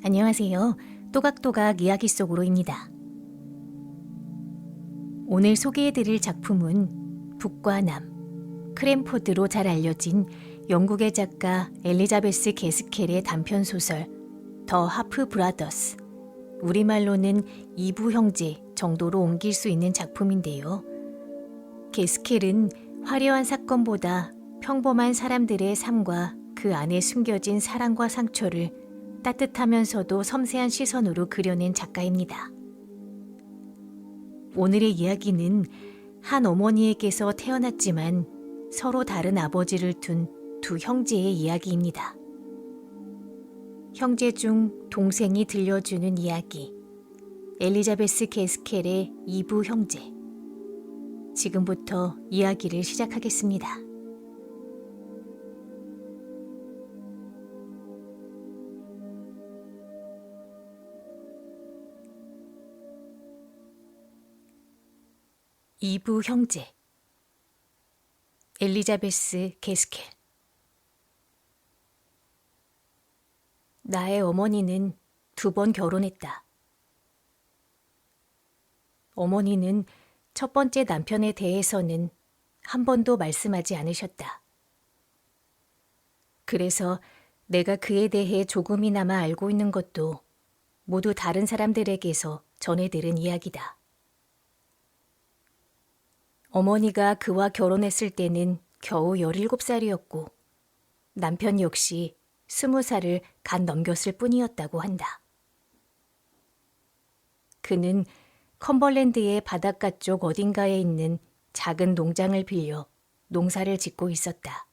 안녕하세요. 또각또각 이야기 속으로입니다. 오늘 소개해드릴 작품은 북과 남, 크랜포드로 잘 알려진 영국의 작가 엘리자베스 게스켈의 단편소설 더 하프 브라더스, 우리말로는 이부 형제 정도로 옮길 수 있는 작품인데요. 게스켈은 화려한 사건보다 평범한 사람들의 삶과 그 안에 숨겨진 사랑과 상처를 따뜻하면서도 섬세한 시선으로 그려낸 작가입니다. 오늘의 이야기는 한 어머니에게서 태어났지만 서로 다른 아버지를 둔 두 형제의 이야기입니다. 형제 중 동생이 들려주는 이야기, 엘리자베스 게스켈의 이부 형제. 지금부터 이야기를 시작하겠습니다. 이부 형제, 엘리자베스 게스켈. 나의 어머니는 2번 결혼했다. 어머니는 첫 번째 남편에 대해서는 한 번도 말씀하지 않으셨다. 그래서 내가 그에 대해 조금이나마 알고 있는 것도 모두 다른 사람들에게서 전해 들은 이야기다. 어머니가 그와 결혼했을 때는 겨우 17살이었고 남편 역시 20살을 갓 넘겼을 뿐이었다고 한다. 그는 컴벌랜드의 바닷가 쪽 어딘가에 있는 작은 농장을 빌려 농사를 짓고 있었다.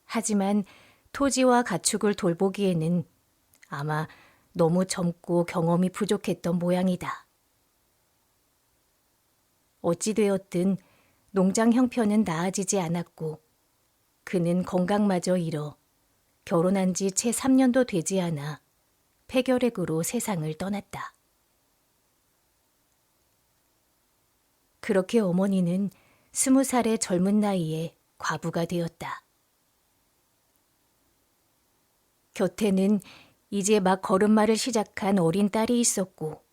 하지만 토지와 가축을 돌보기에는 아마 너무 젊고 경험이 부족했던 모양이다. 어찌되었든 농장 형편은 나아지지 않았고 그는 건강마저 잃어 결혼한 지 채 3년도 되지 않아 폐결핵으로 세상을 떠났다. 그렇게 어머니는 20살의 젊은 나이에 과부가 되었다. 곁에는 이제 막 걸음마를 시작한 어린 딸이 있었고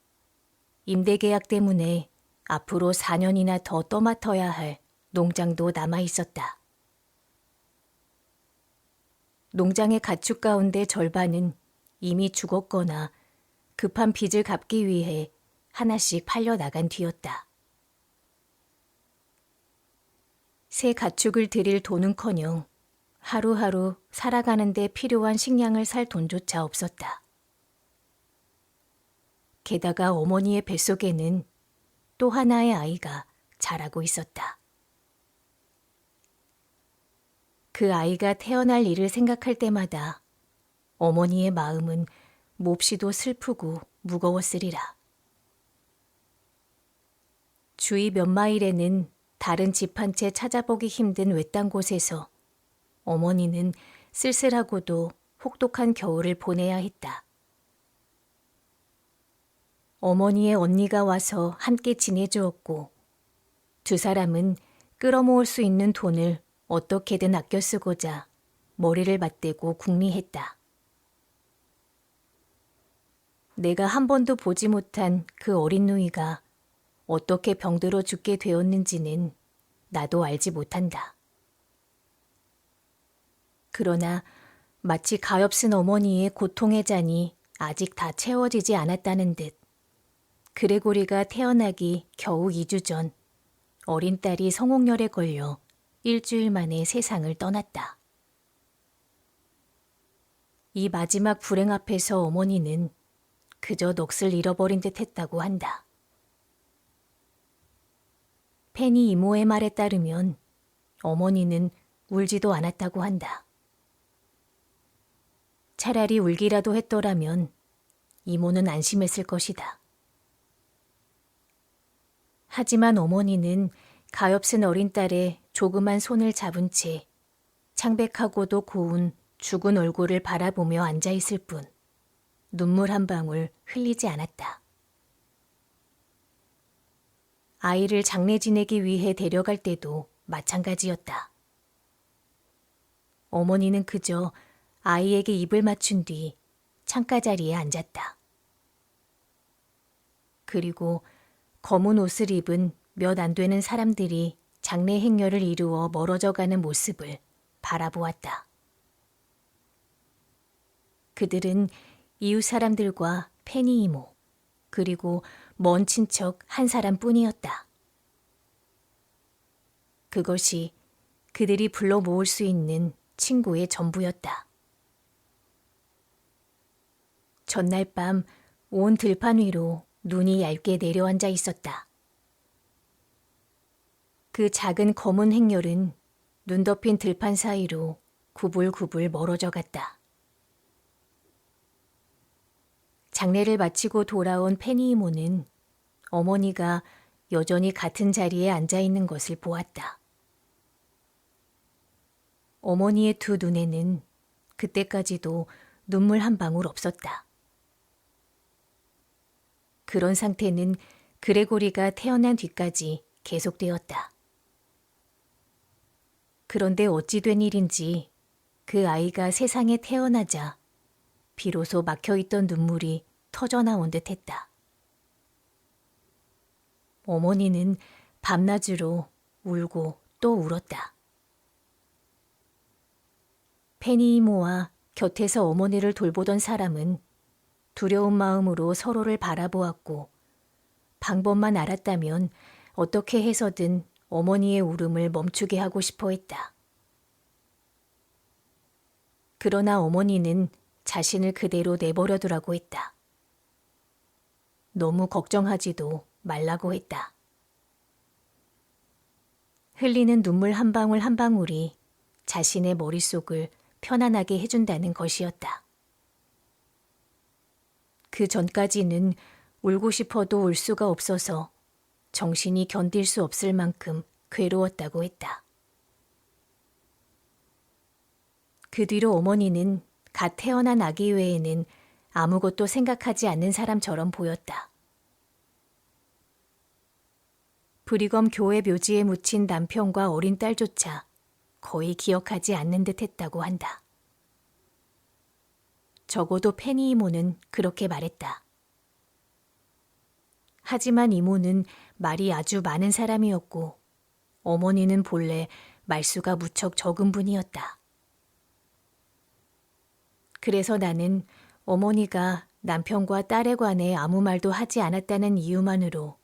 임대계약 때문에 앞으로 4년이나 더 떠맡아야 할 농장도 남아 있었다. 농장의 가축 가운데 절반은 이미 죽었거나 급한 빚을 갚기 위해 하나씩 팔려 나간 뒤였다. 새 가축을 들일 돈은커녕 하루하루 살아가는 데 필요한 식량을 살 돈조차 없었다. 게다가 어머니의 뱃속에는 또 하나의 아이가 자라고 있었다. 그 아이가 태어날 일을 생각할 때마다 어머니의 마음은 몹시도 슬프고 무거웠으리라. 주위 몇 마일에는 다른 집 한 채 찾아보기 힘든 외딴 곳에서 어머니는 쓸쓸하고도 혹독한 겨울을 보내야 했다. 어머니의 언니가 와서 함께 지내주었고 두 사람은 끌어모을 수 있는 돈을 어떻게든 아껴 쓰고자 머리를 맞대고 궁리했다. 내가 한 번도 보지 못한 그 어린 누이가 어떻게 병들어 죽게 되었는지는 나도 알지 못한다. 그러나 마치 가엾은 어머니의 고통의 잔이 아직 다 채워지지 않았다는 듯 그레고리가 태어나기 겨우 2주 전 어린 딸이 성홍열에 걸려 일주일 만에 세상을 떠났다. 이 마지막 불행 앞에서 어머니는 그저 넋을 잃어버린 듯 했다고 한다. 페니 이모의 말에 따르면 어머니는 울지도 않았다고 한다. 차라리 울기라도 했더라면 이모는 안심했을 것이다. 하지만 어머니는 가엾은 어린 딸의 조그만 손을 잡은 채 창백하고도 고운 죽은 얼굴을 바라보며 앉아있을 뿐 눈물 한 방울 흘리지 않았다. 아이를 장례 지내기 위해 데려갈 때도 마찬가지였다. 어머니는 그저 아이에게 입을 맞춘 뒤 창가 자리에 앉았다. 그리고 검은 옷을 입은 몇 안 되는 사람들이 장례 행렬을 이루어 멀어져 가는 모습을 바라보았다. 그들은 이웃 사람들과 페니 이모, 그리고 먼 친척 한 사람뿐이었다. 그것이 그들이 불러 모을 수 있는 친구의 전부였다. 전날 밤 온 들판 위로 눈이 얇게 내려앉아 있었다. 그 작은 검은 행렬은 눈 덮인 들판 사이로 구불구불 멀어져 갔다. 장례를 마치고 돌아온 페니 이모는 어머니가 여전히 같은 자리에 앉아 있는 것을 보았다. 어머니의 두 눈에는 그때까지도 눈물 한 방울 없었다. 그런 상태는 그레고리가 태어난 뒤까지 계속되었다. 그런데 어찌 된 일인지 그 아이가 세상에 태어나자 비로소 막혀있던 눈물이 터져나온 듯했다. 어머니는 밤낮으로 울고 또 울었다. 페니 이모와 곁에서 어머니를 돌보던 사람은 두려운 마음으로 서로를 바라보았고 방법만 알았다면 어떻게 해서든 어머니의 울음을 멈추게 하고 싶어 했다. 그러나 어머니는 자신을 그대로 내버려 두라고 했다. 너무 걱정하지도 말라고 했다. 흘리는 눈물 한 방울 한 방울이 자신의 머릿속을 편안하게 해준다는 것이었다. 그 전까지는 울고 싶어도 울 수가 없어서 정신이 견딜 수 없을 만큼 괴로웠다고 했다. 그 뒤로 어머니는 갓 태어난 아기 외에는 아무것도 생각하지 않는 사람처럼 보였다. 브리검 교회 묘지에 묻힌 남편과 어린 딸조차 거의 기억하지 않는 듯 했다고 한다. 적어도 페니 이모는 그렇게 말했다. 하지만 이모는 말이 아주 많은 사람이었고 어머니는 본래 말수가 무척 적은 분이었다. 그래서 나는 어머니가 남편과 딸에 관해 아무 말도 하지 않았다는 이유만으로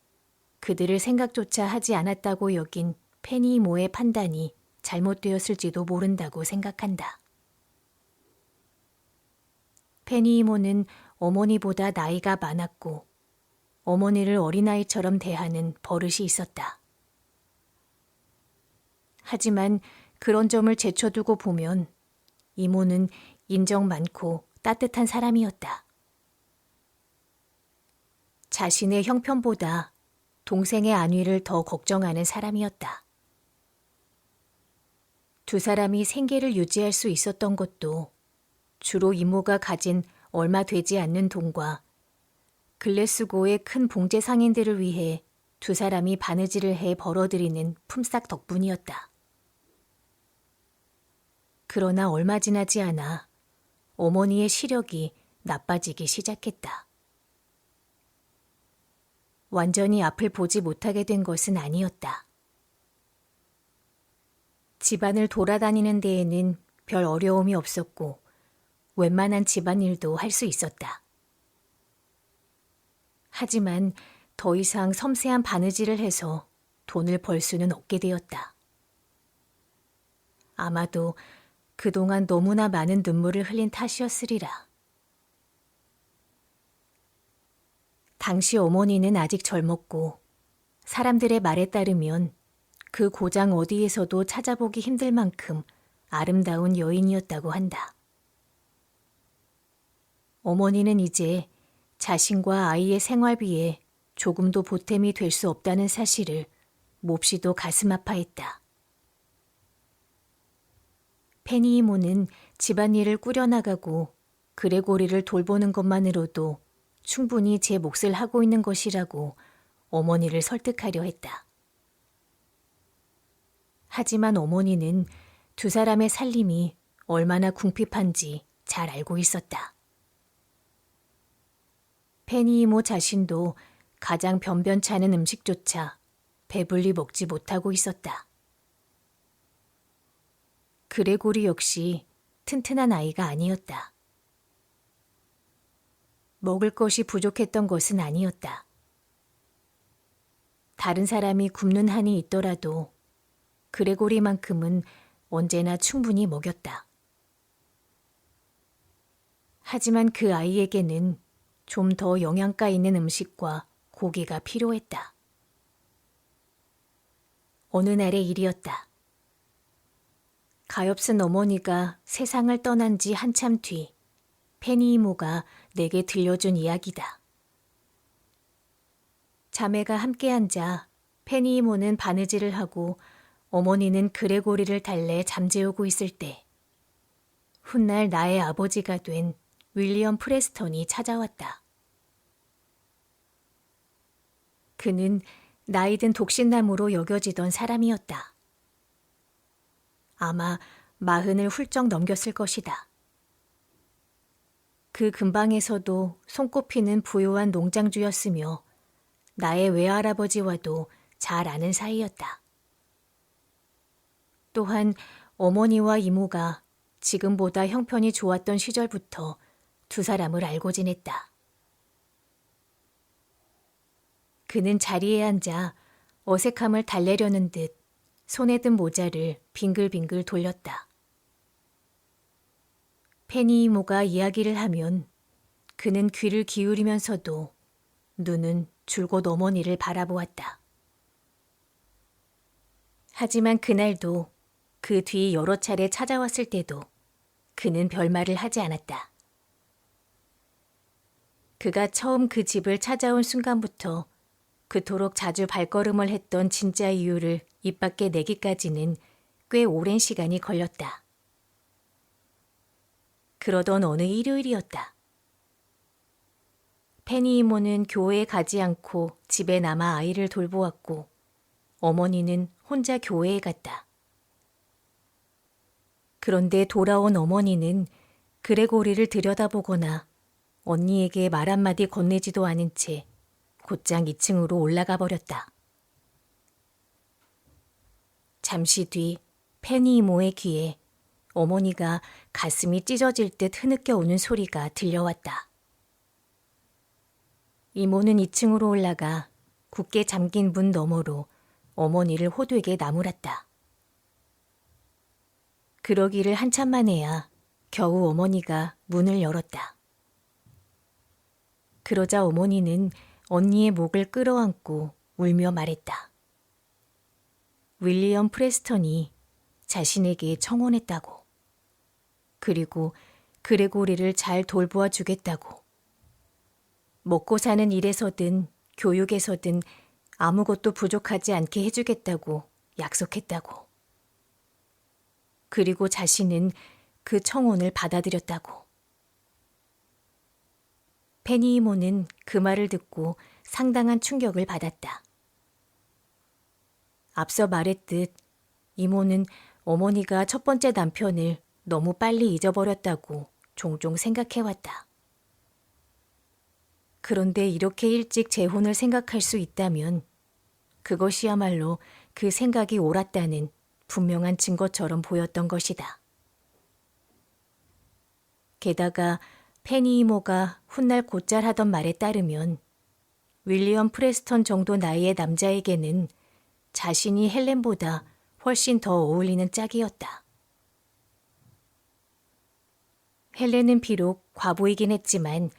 그들을 생각조차 하지 않았다고 여긴 페니 이모의 판단이 잘못되었을지도 모른다고 생각한다. 페니 이모는 어머니보다 나이가 많았고 어머니를 어린아이처럼 대하는 버릇이 있었다. 하지만 그런 점을 제쳐두고 보면 이모는 인정 많고 따뜻한 사람이었다. 자신의 형편보다 동생의 안위를 더 걱정하는 사람이었다. 두 사람이 생계를 유지할 수 있었던 것도 주로 이모가 가진 얼마 되지 않는 돈과 글래스고의 큰 봉제 상인들을 위해 두 사람이 바느질을 해 벌어들이는 품삯 덕분이었다. 그러나 얼마 지나지 않아 어머니의 시력이 나빠지기 시작했다. 완전히 앞을 보지 못하게 된 것은 아니었다. 집안을 돌아다니는 데에는 별 어려움이 없었고 웬만한 집안일도 할 수 있었다. 하지만 더 이상 섬세한 바느질을 해서 돈을 벌 수는 없게 되었다. 아마도 그동안 너무나 많은 눈물을 흘린 탓이었으리라. 당시 어머니는 아직 젊었고 사람들의 말에 따르면 그 고장 어디에서도 찾아보기 힘들 만큼 아름다운 여인이었다고 한다. 어머니는 이제 자신과 아이의 생활비에 조금도 보탬이 될 수 없다는 사실을 몹시도 가슴 아파했다. 페니 이모는 집안일을 꾸려나가고 그레고리를 돌보는 것만으로도 충분히 제 몫을 하고 있는 것이라고 어머니를 설득하려 했다. 하지만 어머니는 두 사람의 살림이 얼마나 궁핍한지 잘 알고 있었다. 페니 이모 자신도 가장 변변찮은 음식조차 배불리 먹지 못하고 있었다. 그레고리 역시 튼튼한 아이가 아니었다. 먹을 것이 부족했던 것은 아니었다. 다른 사람이 굶는 한이 있더라도 그레고리만큼은 언제나 충분히 먹였다. 하지만 그 아이에게는 좀 더 영양가 있는 음식과 고기가 필요했다. 어느 날의 일이었다. 가엾은 어머니가 세상을 떠난 지 한참 뒤 페니 이모가 내게 들려준 이야기다. 자매가 함께 앉아 페니 이모는 바느질을 하고 어머니는 그레고리를 달래 잠재우고 있을 때 훗날 나의 아버지가 된 윌리엄 프레스턴이 찾아왔다. 그는 나이든 독신남으로 여겨지던 사람이었다. 아마 40을 훌쩍 넘겼을 것이다. 그 근방에서도 손꼽히는 부유한 농장주였으며 나의 외할아버지와도 잘 아는 사이였다. 또한 어머니와 이모가 지금보다 형편이 좋았던 시절부터 두 사람을 알고 지냈다. 그는 자리에 앉아 어색함을 달래려는 듯 손에 든 모자를 빙글빙글 돌렸다. 페니 이모가 이야기를 하면 그는 귀를 기울이면서도 눈은 줄곧 어머니를 바라보았다. 하지만 그날도 그 뒤 여러 차례 찾아왔을 때도 그는 별말을 하지 않았다. 그가 처음 그 집을 찾아온 순간부터 그토록 자주 발걸음을 했던 진짜 이유를 입 밖에 내기까지는 꽤 오랜 시간이 걸렸다. 그러던 어느 일요일이었다. 페니 이모는 교회에 가지 않고 집에 남아 아이를 돌보았고 어머니는 혼자 교회에 갔다. 그런데 돌아온 어머니는 그레고리를 들여다보거나 언니에게 말 한마디 건네지도 않은 채 곧장 2층으로 올라가 버렸다. 잠시 뒤 페니 이모의 귀에 어머니가 가슴이 찢어질 듯 흐느껴 오는 소리가 들려왔다. 이모는 2층으로 올라가 굳게 잠긴 문 너머로 어머니를 호되게 나무랐다. 그러기를 한참 만에야 겨우 어머니가 문을 열었다. 그러자 어머니는 언니의 목을 끌어안고 울며 말했다. 윌리엄 프레스턴이 자신에게 청혼했다고. 그리고 그레고리를 잘 돌보아 주겠다고. 먹고 사는 일에서든 교육에서든 아무것도 부족하지 않게 해주겠다고 약속했다고. 그리고 자신은 그 청혼을 받아들였다고. 페니 이모는 그 말을 듣고 상당한 충격을 받았다. 앞서 말했듯 이모는 어머니가 첫 번째 남편을 너무 빨리 잊어버렸다고 종종 생각해왔다. 그런데 이렇게 일찍 재혼을 생각할 수 있다면 그것이야말로 그 생각이 옳았다는 분명한 증거처럼 보였던 것이다. 게다가 페니 이모가 훗날 곧잘 하던 말에 따르면 윌리엄 프레스턴 정도 나이의 남자에게는 자신이 헬렌보다 훨씬 더 어울리는 짝이었다. 헬렌은 비록 과부이긴 했지만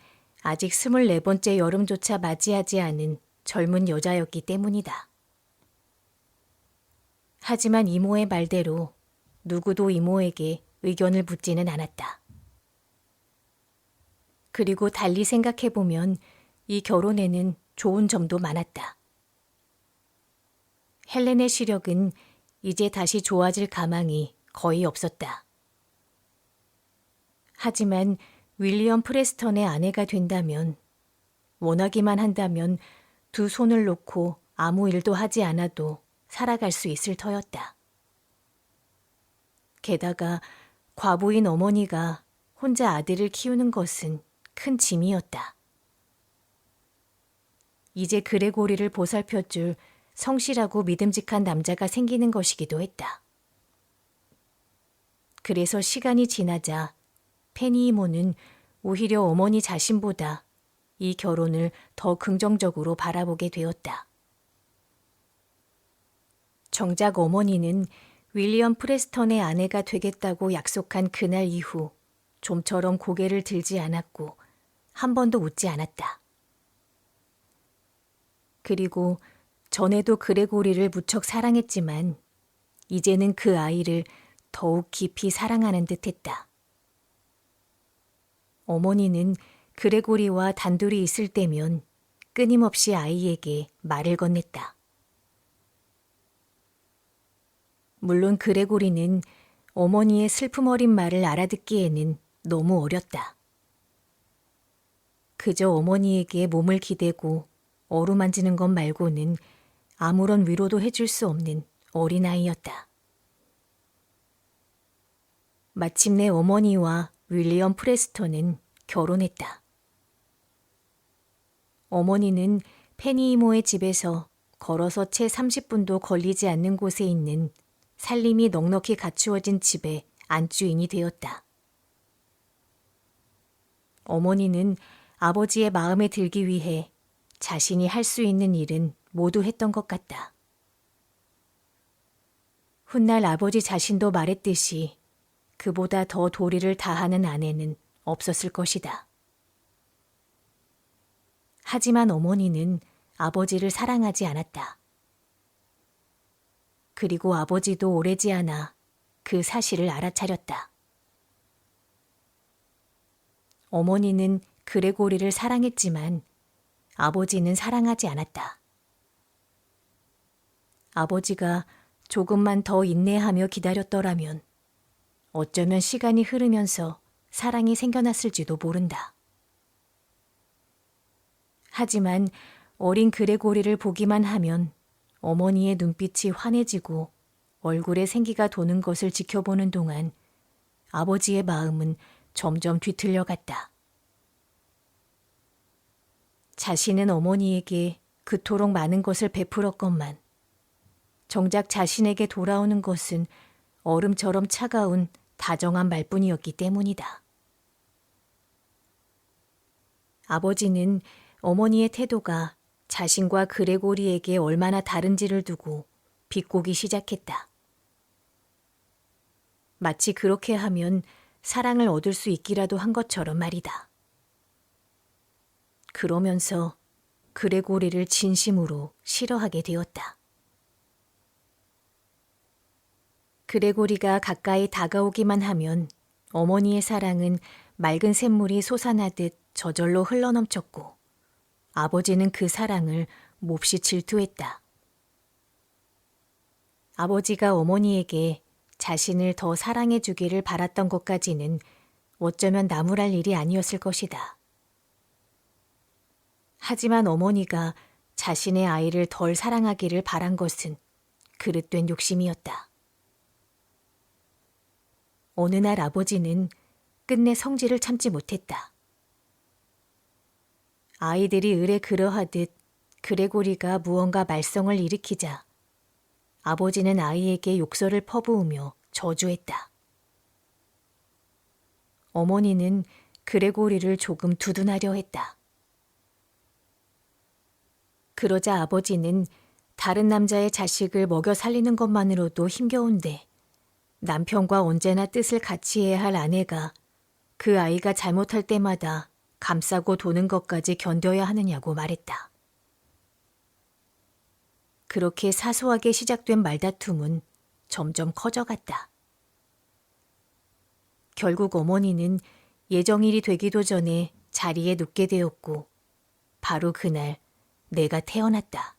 아직 24번째 여름조차 맞이하지 않은 젊은 여자였기 때문이다. 하지만 이모의 말대로 누구도 이모에게 의견을 묻지는 않았다. 그리고 달리 생각해보면 이 결혼에는 좋은 점도 많았다. 헬렌의 시력은 이제 다시 좋아질 가망이 거의 없었다. 하지만 윌리엄 프레스턴의 아내가 된다면, 원하기만 한다면 두 손을 놓고 아무 일도 하지 않아도 살아갈 수 있을 터였다. 게다가 과부인 어머니가 혼자 아들을 키우는 것은 큰 짐이었다. 이제 그레고리를 보살펴줄 성실하고 믿음직한 남자가 생기는 것이기도 했다. 그래서 시간이 지나자 페니 이모는 오히려 어머니 자신보다 이 결혼을 더 긍정적으로 바라보게 되었다. 정작 어머니는 윌리엄 프레스턴의 아내가 되겠다고 약속한 그날 이후 좀처럼 고개를 들지 않았고 한 번도 웃지 않았다. 그리고 전에도 그레고리를 무척 사랑했지만 이제는 그 아이를 더욱 깊이 사랑하는 듯했다. 어머니는 그레고리와 단둘이 있을 때면 끊임없이 아이에게 말을 건넸다. 물론 그레고리는 어머니의 슬픔 어린 말을 알아듣기에는 너무 어렸다. 그저 어머니에게 몸을 기대고 어루만지는 것 말고는 아무런 위로도 해줄 수 없는 어린아이였다. 마침내 어머니와 윌리엄 프레스턴은 결혼했다. 어머니는 페니 이모의 집에서 걸어서 채 30분도 걸리지 않는 곳에 있는 살림이 넉넉히 갖추어진 집의 안주인이 되었다. 어머니는 아버지의 마음에 들기 위해 자신이 할 수 있는 일은 모두 했던 것 같다. 훗날 아버지 자신도 말했듯이 그보다 더 도리를 다하는 아내는 없었을 것이다. 하지만 어머니는 아버지를 사랑하지 않았다. 그리고 아버지도 오래지 않아 그 사실을 알아차렸다. 어머니는 그레고리를 사랑했지만 아버지는 사랑하지 않았다. 아버지가 조금만 더 인내하며 기다렸더라면 어쩌면 시간이 흐르면서 사랑이 생겨났을지도 모른다. 하지만 어린 그레고리를 보기만 하면 어머니의 눈빛이 환해지고 얼굴에 생기가 도는 것을 지켜보는 동안 아버지의 마음은 점점 뒤틀려 갔다. 자신은 어머니에게 그토록 많은 것을 베풀었건만 정작 자신에게 돌아오는 것은 얼음처럼 차가운 다정한 말뿐이었기 때문이다. 아버지는 어머니의 태도가 자신과 그레고리에게 얼마나 다른지를 두고 비꼬기 시작했다. 마치 그렇게 하면 사랑을 얻을 수 있기라도 한 것처럼 말이다. 그러면서 그레고리를 진심으로 싫어하게 되었다. 그레고리가 가까이 다가오기만 하면 어머니의 사랑은 맑은 샘물이 솟아나듯 저절로 흘러넘쳤고 아버지는 그 사랑을 몹시 질투했다. 아버지가 어머니에게 자신을 더 사랑해 주기를 바랐던 것까지는 어쩌면 나무랄 일이 아니었을 것이다. 하지만 어머니가 자신의 아이를 덜 사랑하기를 바란 것은 그릇된 욕심이었다. 어느 날 아버지는 끝내 성질을 참지 못했다. 아이들이 을에 그러하듯 그레고리가 무언가 말썽을 일으키자 아버지는 아이에게 욕설을 퍼부으며 저주했다. 어머니는 그레고리를 조금 두둔하려 했다. 그러자 아버지는 다른 남자의 자식을 먹여 살리는 것만으로도 힘겨운데 남편과 언제나 뜻을 같이 해야 할 아내가 그 아이가 잘못할 때마다 감싸고 도는 것까지 견뎌야 하느냐고 말했다. 그렇게 사소하게 시작된 말다툼은 점점 커져갔다. 결국 어머니는 예정일이 되기도 전에 자리에 눕게 되었고 바로 그날 내가 태어났다.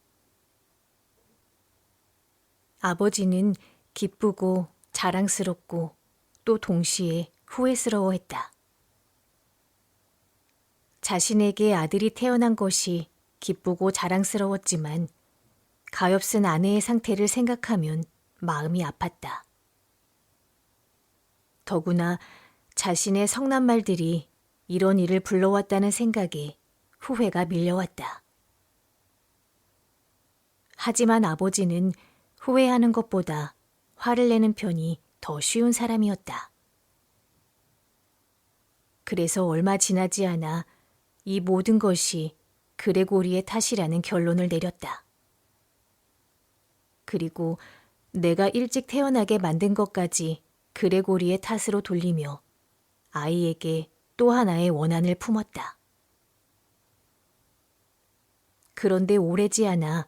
아버지는 기쁘고 자랑스럽고 또 동시에 후회스러워했다. 자신에게 아들이 태어난 것이 기쁘고 자랑스러웠지만 가엾은 아내의 상태를 생각하면 마음이 아팠다. 더구나 자신의 성난 말들이 이런 일을 불러왔다는 생각에 후회가 밀려왔다. 하지만 아버지는 후회하는 것보다 화를 내는 편이 더 쉬운 사람이었다. 그래서 얼마 지나지 않아 이 모든 것이 그레고리의 탓이라는 결론을 내렸다. 그리고 내가 일찍 태어나게 만든 것까지 그레고리의 탓으로 돌리며 아이에게 또 하나의 원한을 품었다. 그런데 오래지 않아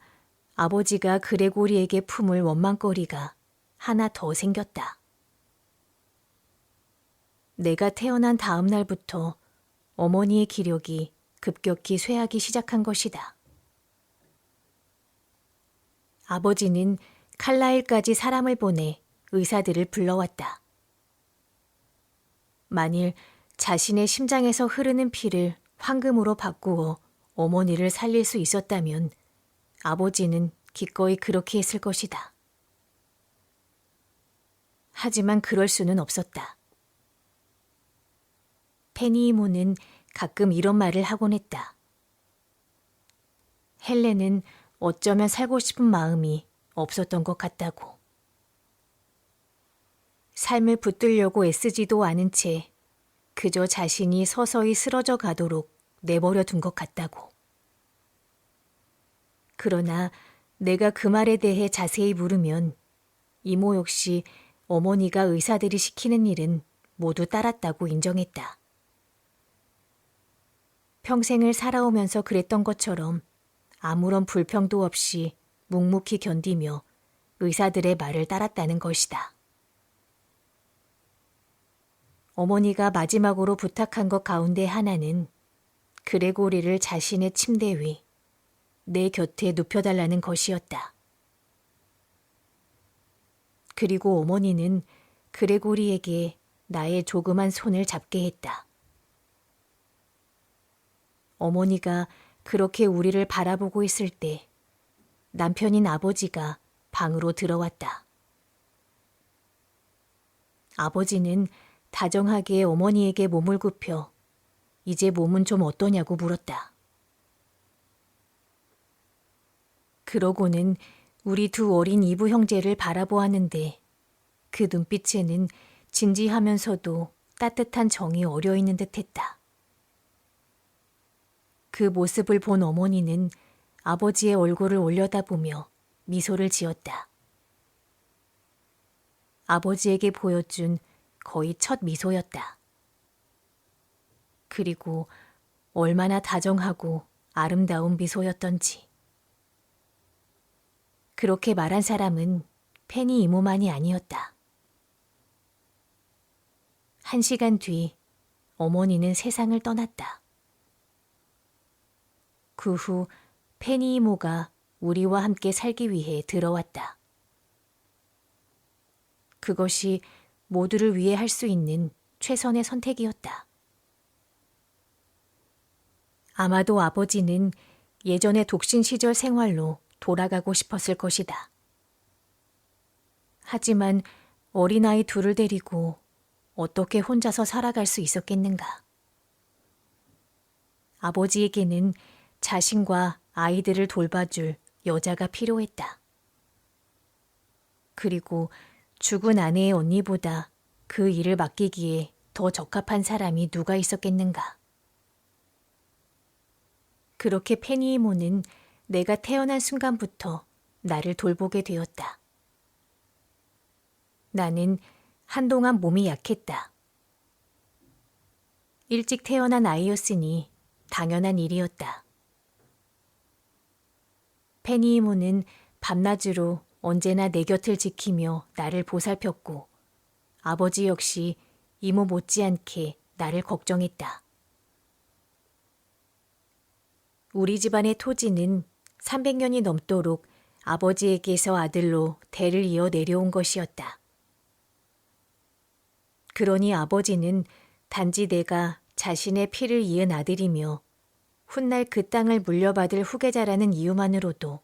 아버지가 그레고리에게 품을 원망거리가 하나 더 생겼다. 내가 태어난 다음 날부터 어머니의 기력이 급격히 쇠하기 시작한 것이다. 아버지는 칼라일까지 사람을 보내 의사들을 불러왔다. 만일 자신의 심장에서 흐르는 피를 황금으로 바꾸어 어머니를 살릴 수 있었다면 아버지는 기꺼이 그렇게 했을 것이다. 하지만 그럴 수는 없었다. 페니 이모는 가끔 이런 말을 하곤 했다. 헬렌은 어쩌면 살고 싶은 마음이 없었던 것 같다고. 삶을 붙들려고 애쓰지도 않은 채 그저 자신이 서서히 쓰러져 가도록 내버려 둔 것 같다고. 그러나 내가 그 말에 대해 자세히 물으면 이모 역시 어머니가 의사들이 시키는 일은 모두 따랐다고 인정했다. 평생을 살아오면서 그랬던 것처럼 아무런 불평도 없이 묵묵히 견디며 의사들의 말을 따랐다는 것이다. 어머니가 마지막으로 부탁한 것 가운데 하나는 그레고리를 자신의 침대 위, 내 곁에 눕혀달라는 것이었다. 그리고 어머니는 그레고리에게 나의 조그만 손을 잡게 했다. 어머니가 그렇게 우리를 바라보고 있을 때 남편인 아버지가 방으로 들어왔다. 아버지는 다정하게 어머니에게 몸을 굽혀 이제 몸은 좀 어떠냐고 물었다. 그러고는 우리 두 어린 이부 형제를 바라보았는데 그 눈빛에는 진지하면서도 따뜻한 정이 어려 있는 듯했다. 그 모습을 본 어머니는 아버지의 얼굴을 올려다보며 미소를 지었다. 아버지에게 보여준 거의 첫 미소였다. 그리고 얼마나 다정하고 아름다운 미소였던지. 그렇게 말한 사람은 페니 이모만이 아니었다. 1시간 뒤 어머니는 세상을 떠났다. 그 후 페니 이모가 우리와 함께 살기 위해 들어왔다. 그것이 모두를 위해 할 수 있는 최선의 선택이었다. 아마도 아버지는 예전의 독신 시절 생활로 돌아가고 싶었을 것이다. 하지만 어린아이 둘을 데리고 어떻게 혼자서 살아갈 수 있었겠는가. 아버지에게는 자신과 아이들을 돌봐줄 여자가 필요했다. 그리고 죽은 아내의 언니보다 그 일을 맡기기에 더 적합한 사람이 누가 있었겠는가. 그렇게 페니 이모는 내가 태어난 순간부터 나를 돌보게 되었다. 나는 한동안 몸이 약했다. 일찍 태어난 아이였으니 당연한 일이었다. 페니 이모는 밤낮으로 언제나 내 곁을 지키며 나를 보살폈고 아버지 역시 이모 못지않게 나를 걱정했다. 우리 집안의 토지는 300년이 넘도록 아버지에게서 아들로 대를 이어 내려온 것이었다. 그러니 아버지는 단지 내가 자신의 피를 이은 아들이며 훗날 그 땅을 물려받을 후계자라는 이유만으로도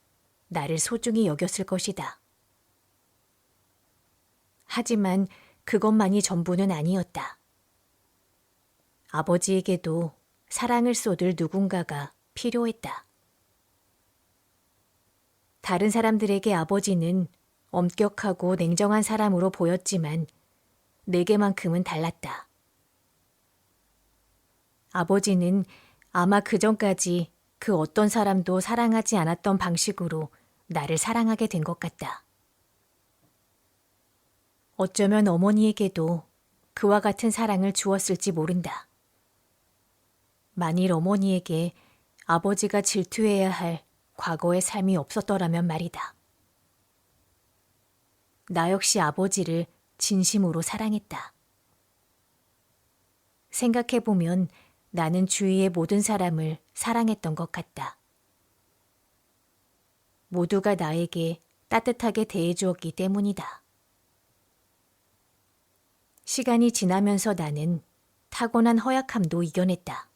나를 소중히 여겼을 것이다. 하지만 그것만이 전부는 아니었다. 아버지에게도 사랑을 쏟을 누군가가 필요했다. 다른 사람들에게 아버지는 엄격하고 냉정한 사람으로 보였지만 내게만큼은 달랐다. 아버지는 아마 그전까지 그 어떤 사람도 사랑하지 않았던 방식으로 나를 사랑하게 된 것 같다. 어쩌면 어머니에게도 그와 같은 사랑을 주었을지 모른다. 만일 어머니에게 아버지가 질투해야 할 과거의 삶이 없었더라면 말이다. 나 역시 아버지를 진심으로 사랑했다. 생각해보면 나는 주위의 모든 사람을 사랑했던 것 같다. 모두가 나에게 따뜻하게 대해주었기 때문이다. 시간이 지나면서 나는 타고난 허약함도 이겨냈다.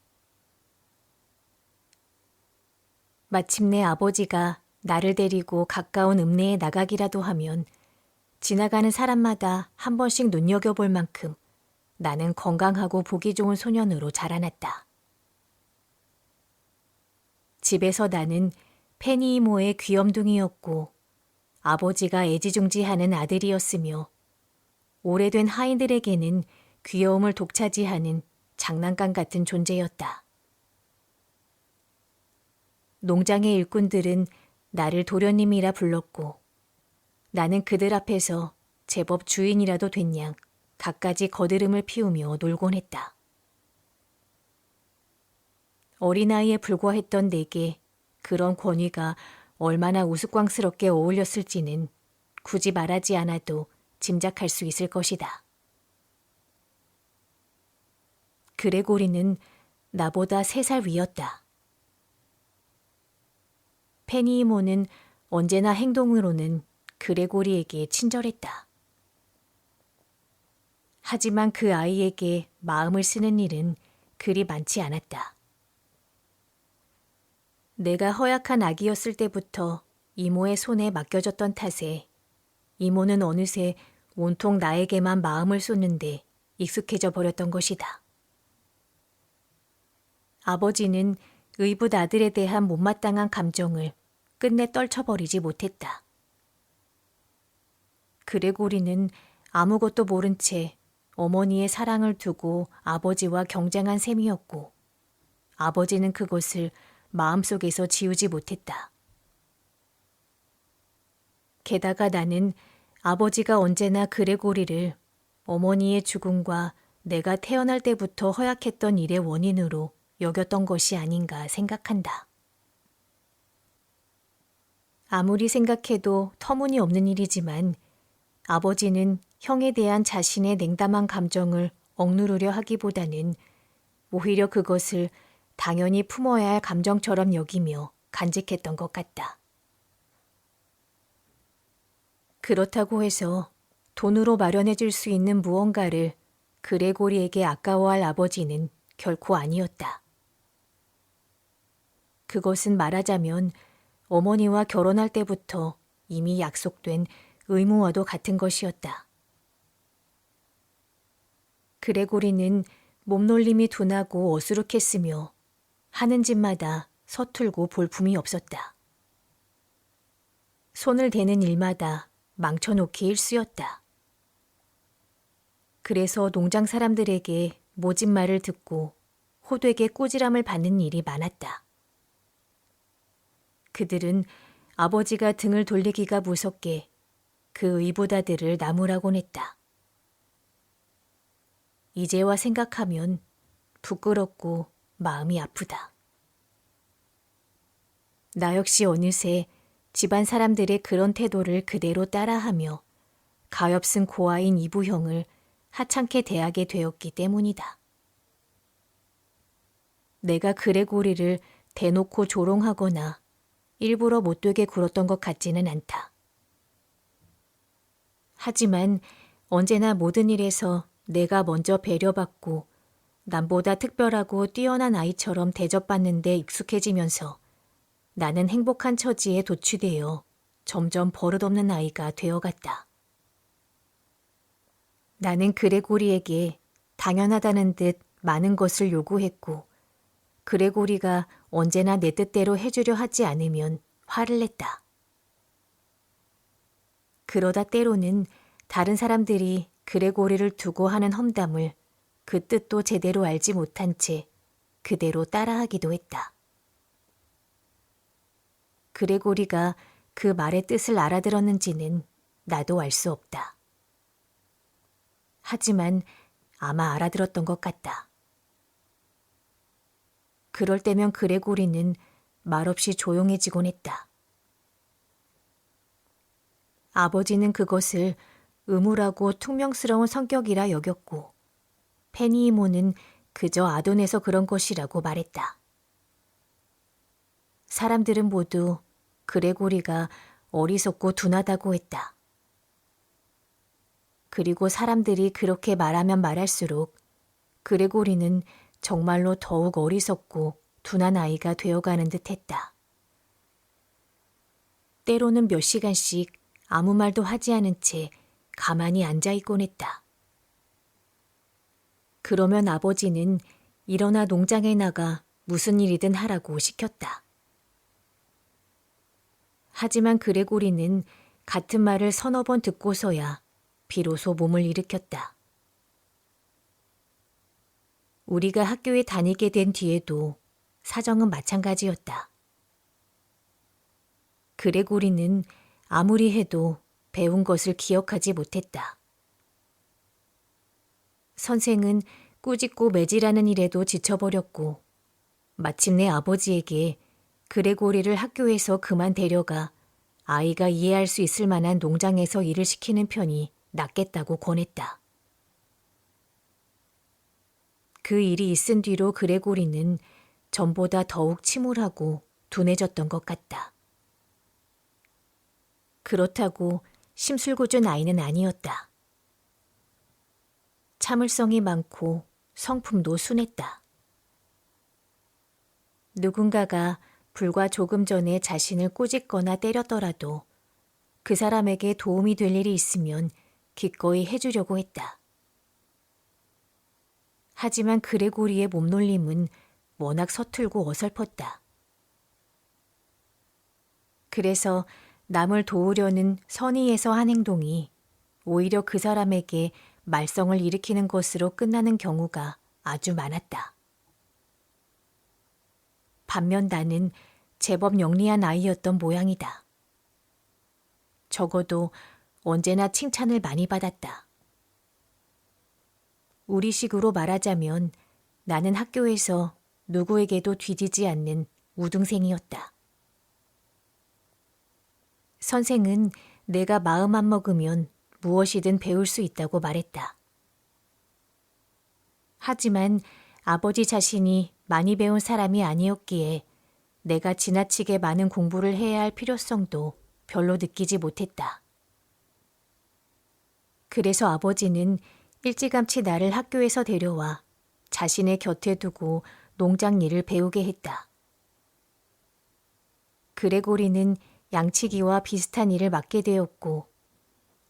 마침내 아버지가 나를 데리고 가까운 읍내에 나가기라도 하면 지나가는 사람마다 한 번씩 눈여겨볼 만큼 나는 건강하고 보기 좋은 소년으로 자라났다. 집에서 나는 페니 이모의 귀염둥이였고 아버지가 애지중지하는 아들이었으며 오래된 하인들에게는 귀여움을 독차지하는 장난감 같은 존재였다. 농장의 일꾼들은 나를 도련님이라 불렀고 나는 그들 앞에서 제법 주인이라도 된 양 갖가지 거드름을 피우며 놀곤 했다. 어린아이에 불과했던 내게 그런 권위가 얼마나 우스꽝스럽게 어울렸을지는 굳이 말하지 않아도 짐작할 수 있을 것이다. 그레고리는 나보다 3살 위였다. 페니 이모는 언제나 행동으로는 그레고리에게 친절했다. 하지만 그 아이에게 마음을 쓰는 일은 그리 많지 않았다. 내가 허약한 아기였을 때부터 이모의 손에 맡겨졌던 탓에 이모는 어느새 온통 나에게만 마음을 쏟는데 익숙해져 버렸던 것이다. 아버지는 의붓 아들에 대한 못마땅한 감정을 끝내 떨쳐버리지 못했다. 그레고리는 아무것도 모른 채 어머니의 사랑을 두고 아버지와 경쟁한 셈이었고 아버지는 그것을 마음속에서 지우지 못했다. 게다가 나는 아버지가 언제나 그레고리를 어머니의 죽음과 내가 태어날 때부터 허약했던 일의 원인으로 여겼던 것이 아닌가 생각한다. 아무리 생각해도 터무니없는 일이지만 아버지는 형에 대한 자신의 냉담한 감정을 억누르려 하기보다는 오히려 그것을 당연히 품어야 할 감정처럼 여기며 간직했던 것 같다. 그렇다고 해서 돈으로 마련해 줄 수 있는 무언가를 그레고리에게 아까워할 아버지는 결코 아니었다. 그것은 말하자면 어머니와 결혼할 때부터 이미 약속된 의무와도 같은 것이었다. 그레고리는 몸놀림이 둔하고 어수룩했으며 하는 짓마다 서툴고 볼품이 없었다. 손을 대는 일마다 망쳐놓기 일쑤였다. 그래서 농장 사람들에게 모진 말을 듣고 호되게 꾸지람을 받는 일이 많았다. 그들은 아버지가 등을 돌리기가 무섭게 그 의붓아들을 나무라곤 했다. 이제와 생각하면 부끄럽고 마음이 아프다. 나 역시 어느새 집안 사람들의 그런 태도를 그대로 따라하며 가엾은 고아인 이부형을 하찮게 대하게 되었기 때문이다. 내가 그레고리를 대놓고 조롱하거나 일부러 못되게 굴었던 것 같지는 않다. 하지만 언제나 모든 일에서 내가 먼저 배려받고 남보다 특별하고 뛰어난 아이처럼 대접받는 데 익숙해지면서 나는 행복한 처지에 도취되어 점점 버릇없는 아이가 되어갔다. 나는 그레고리에게 당연하다는 듯 많은 것을 요구했고 그레고리가 언제나 내 뜻대로 해주려 하지 않으면 화를 냈다. 그러다 때로는 다른 사람들이 그레고리를 두고 하는 험담을 그 뜻도 제대로 알지 못한 채 그대로 따라하기도 했다. 그레고리가 그 말의 뜻을 알아들었는지는 나도 알 수 없다. 하지만 아마 알아들었던 것 같다. 그럴 때면 그레고리는 말없이 조용해지곤 했다. 아버지는 그것을 음울하고 퉁명스러운 성격이라 여겼고 페니 이모는 그저 아둔해서 그런 것이라고 말했다. 사람들은 모두 그레고리가 어리석고 둔하다고 했다. 그리고 사람들이 그렇게 말하면 말할수록 그레고리는 정말로 더욱 어리석고 둔한 아이가 되어가는 듯 했다. 때로는 몇 시간씩 아무 말도 하지 않은 채 가만히 앉아있곤 했다. 그러면 아버지는 일어나 농장에 나가 무슨 일이든 하라고 시켰다. 하지만 그레고리는 같은 말을 서너 번 듣고서야 비로소 몸을 일으켰다. 우리가 학교에 다니게 된 뒤에도 사정은 마찬가지였다. 그레고리는 아무리 해도 배운 것을 기억하지 못했다. 선생은 꾸짖고 매질하는 일에도 지쳐버렸고 마침내 아버지에게 그레고리를 학교에서 그만 데려가 아이가 이해할 수 있을 만한 농장에서 일을 시키는 편이 낫겠다고 권했다. 그 일이 있은 뒤로 그레고리는 전보다 더욱 침울하고 둔해졌던 것 같다. 그렇다고 심술궂은 아이는 아니었다. 참을성이 많고 성품도 순했다. 누군가가 불과 조금 전에 자신을 꾸짖거나 때렸더라도 그 사람에게 도움이 될 일이 있으면 기꺼이 해주려고 했다. 하지만 그레고리의 몸놀림은 워낙 서툴고 어설펐다. 그래서 남을 도우려는 선의에서 한 행동이 오히려 그 사람에게 말썽을 일으키는 것으로 끝나는 경우가 아주 많았다. 반면 나는 제법 영리한 아이였던 모양이다. 적어도 언제나 칭찬을 많이 받았다. 우리식으로 말하자면 나는 학교에서 누구에게도 뒤지지 않는 우등생이었다. 선생은 내가 마음 안 먹으면 무엇이든 배울 수 있다고 말했다. 하지만 아버지 자신이 많이 배운 사람이 아니었기에 내가 지나치게 많은 공부를 해야 할 필요성도 별로 느끼지 못했다. 그래서 아버지는 일찌감치 나를 학교에서 데려와 자신의 곁에 두고 농장 일을 배우게 했다. 그레고리는 양치기와 비슷한 일을 맡게 되었고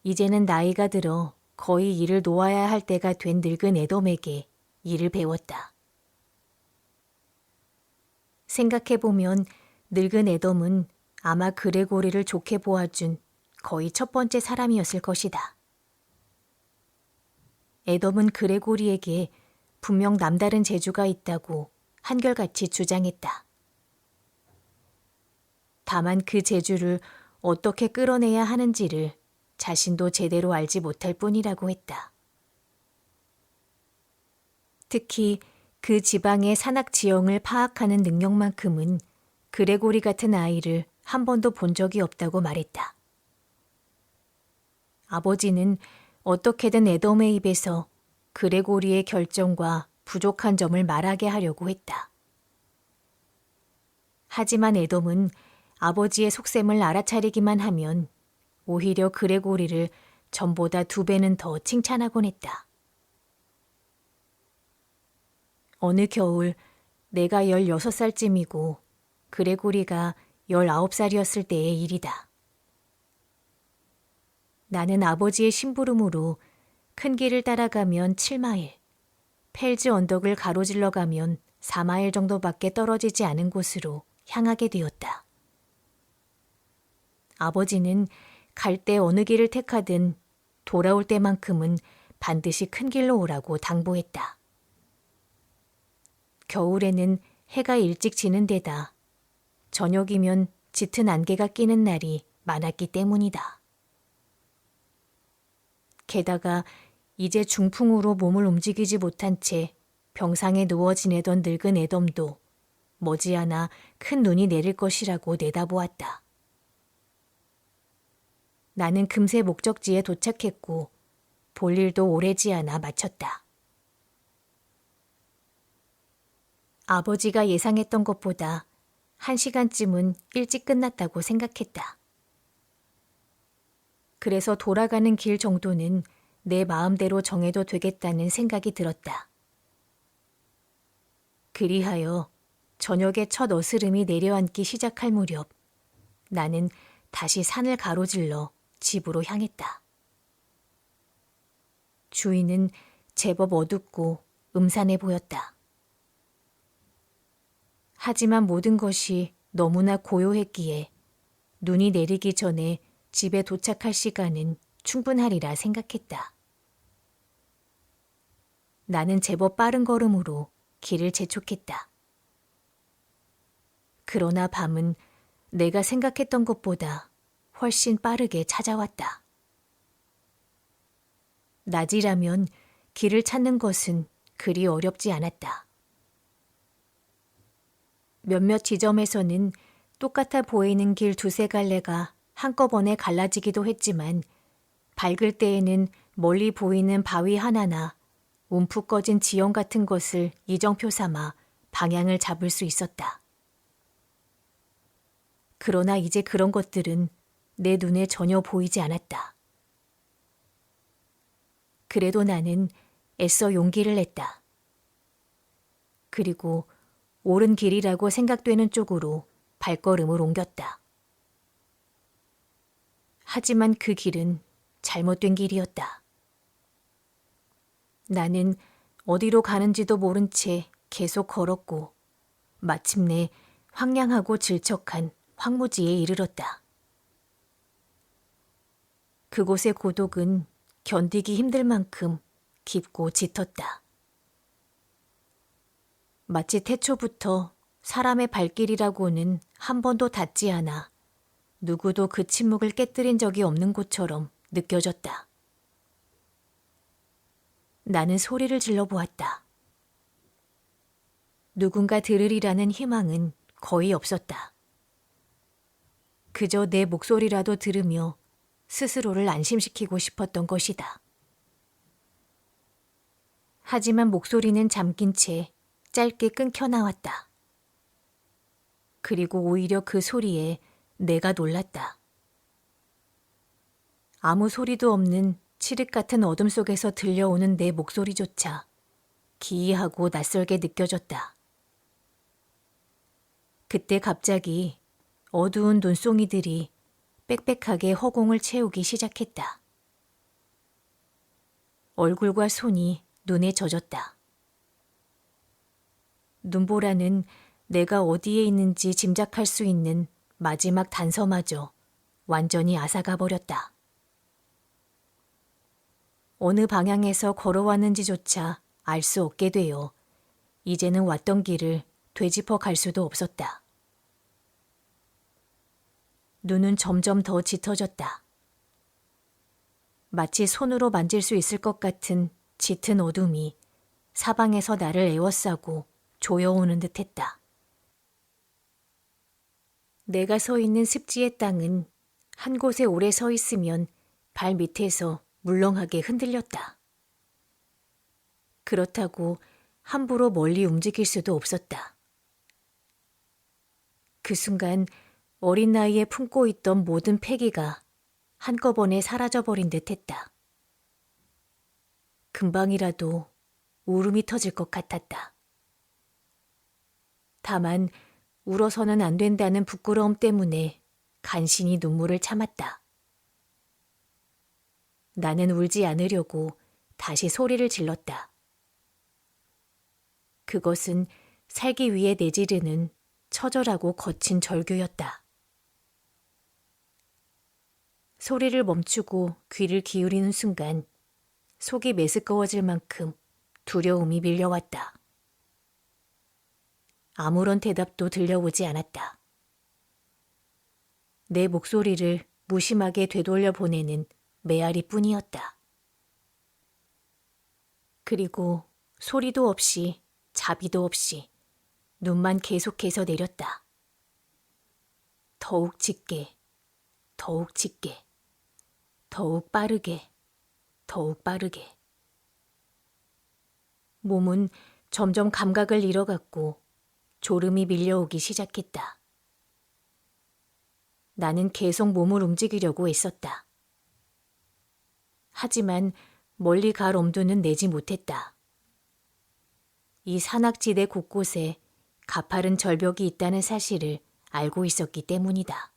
이제는 나이가 들어 거의 일을 놓아야 할 때가 된 늙은 에돔에게 일을 배웠다. 생각해보면 늙은 에돔은 아마 그레고리를 좋게 보아준 거의 첫 번째 사람이었을 것이다. 에돔은 그레고리에게 분명 남다른 재주가 있다고 한결같이 주장했다. 다만 그 재주를 어떻게 끌어내야 하는지를 자신도 제대로 알지 못할 뿐이라고 했다. 특히 그 지방의 산악 지형을 파악하는 능력만큼은 그레고리 같은 아이를 한 번도 본 적이 없다고 말했다. 아버지는 어떻게든 에돔의 입에서 그레고리의 결정과 부족한 점을 말하게 하려고 했다. 하지만 에돔은 아버지의 속셈을 알아차리기만 하면 오히려 그레고리를 전보다 2배는 더 칭찬하곤 했다. 어느 겨울 내가 16살쯤이고 그레고리가 19살이었을 때의 일이다. 나는 아버지의 심부름으로 큰 길을 따라가면 7마일, 펠즈 언덕을 가로질러 가면 4마일 정도밖에 떨어지지 않은 곳으로 향하게 되었다. 아버지는 갈 때 어느 길을 택하든 돌아올 때만큼은 반드시 큰 길로 오라고 당부했다. 겨울에는 해가 일찍 지는 데다 저녁이면 짙은 안개가 끼는 날이 많았기 때문이다. 게다가 이제 중풍으로 몸을 움직이지 못한 채 병상에 누워 지내던 늙은 애덤도 머지않아 큰 눈이 내릴 것이라고 내다보았다. 나는 금세 목적지에 도착했고 볼일도 오래지 않아 마쳤다. 아버지가 예상했던 것보다 1시간쯤은 일찍 끝났다고 생각했다. 그래서 돌아가는 길 정도는 내 마음대로 정해도 되겠다는 생각이 들었다. 그리하여 저녁에 첫 어스름이 내려앉기 시작할 무렵 나는 다시 산을 가로질러 집으로 향했다. 주위는 제법 어둡고 음산해 보였다. 하지만 모든 것이 너무나 고요했기에 눈이 내리기 전에 집에 도착할 시간은 충분하리라 생각했다. 나는 제법 빠른 걸음으로 길을 재촉했다. 그러나 밤은 내가 생각했던 것보다 훨씬 빠르게 찾아왔다. 낮이라면 길을 찾는 것은 그리 어렵지 않았다. 몇몇 지점에서는 똑같아 보이는 길 두세 갈래가 한꺼번에 갈라지기도 했지만 밝을 때에는 멀리 보이는 바위 하나나 움푹 꺼진 지형 같은 것을 이정표 삼아 방향을 잡을 수 있었다. 그러나 이제 그런 것들은 내 눈에 전혀 보이지 않았다. 그래도 나는 애써 용기를 냈다. 그리고 옳은 길이라고 생각되는 쪽으로 발걸음을 옮겼다. 하지만 그 길은 잘못된 길이었다. 나는 어디로 가는지도 모른 채 계속 걸었고 마침내 황량하고 질척한 황무지에 이르렀다. 그곳의 고독은 견디기 힘들 만큼 깊고 짙었다. 마치 태초부터 사람의 발길이라고는 한 번도 닿지 않아 누구도 그 침묵을 깨뜨린 적이 없는 곳처럼 느껴졌다. 나는 소리를 질러보았다. 누군가 들으리라는 희망은 거의 없었다. 그저 내 목소리라도 들으며 스스로를 안심시키고 싶었던 것이다. 하지만 목소리는 잠긴 채 짧게 끊겨 나왔다. 그리고 오히려 그 소리에 내가 놀랐다. 아무 소리도 없는 칠흑 같은 어둠 속에서 들려오는 내 목소리조차 기이하고 낯설게 느껴졌다. 그때 갑자기 어두운 눈송이들이 빽빽하게 허공을 채우기 시작했다. 얼굴과 손이 눈에 젖었다. 눈보라는 내가 어디에 있는지 짐작할 수 있는 마지막 단서마저 완전히 앗아가 버렸다. 어느 방향에서 걸어왔는지조차 알 수 없게 되어 이제는 왔던 길을 되짚어 갈 수도 없었다. 눈은 점점 더 짙어졌다. 마치 손으로 만질 수 있을 것 같은 짙은 어둠이 사방에서 나를 에워싸고 조여오는 듯했다. 내가 서 있는 습지의 땅은 한 곳에 오래 서 있으면 발 밑에서 물렁하게 흔들렸다. 그렇다고 함부로 멀리 움직일 수도 없었다. 그 순간 어린 나이에 품고 있던 모든 패기가 한꺼번에 사라져버린 듯했다. 금방이라도 울음이 터질 것 같았다. 다만 울어서는 안 된다는 부끄러움 때문에 간신히 눈물을 참았다. 나는 울지 않으려고 다시 소리를 질렀다. 그것은 살기 위해 내지르는 처절하고 거친 절규였다. 소리를 멈추고 귀를 기울이는 순간 속이 메스꺼워질 만큼 두려움이 밀려왔다. 아무런 대답도 들려오지 않았다. 내 목소리를 무심하게 되돌려 보내는 메아리뿐이었다. 그리고 소리도 없이 자비도 없이 눈만 계속해서 내렸다. 더욱 짙게, 더욱 짙게, 더욱 빠르게, 더욱 빠르게. 몸은 점점 감각을 잃어갔고 졸음이 밀려오기 시작했다. 나는 계속 몸을 움직이려고 애썼다. 하지만 멀리 갈 엄두는 내지 못했다. 이 산악지대 곳곳에 가파른 절벽이 있다는 사실을 알고 있었기 때문이다.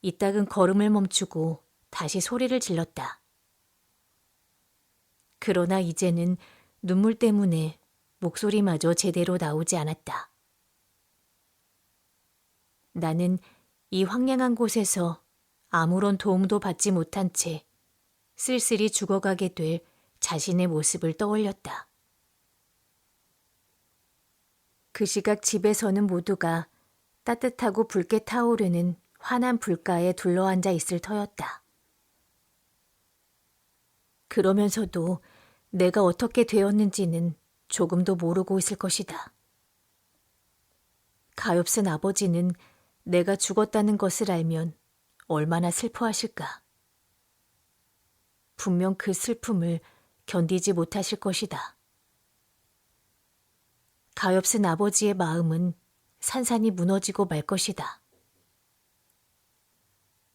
이따금 걸음을 멈추고 다시 소리를 질렀다. 그러나 이제는 눈물 때문에 목소리마저 제대로 나오지 않았다. 나는 이 황량한 곳에서 아무런 도움도 받지 못한 채 쓸쓸히 죽어가게 될 자신의 모습을 떠올렸다. 그 시각 집에서는 모두가 따뜻하고 붉게 타오르는 환한 불가에 둘러앉아 있을 터였다. 그러면서도 내가 어떻게 되었는지는 조금도 모르고 있을 것이다. 가엾은 아버지는 내가 죽었다는 것을 알면 얼마나 슬퍼하실까. 분명 그 슬픔을 견디지 못하실 것이다. 가엾은 아버지의 마음은 산산이 무너지고 말 것이다.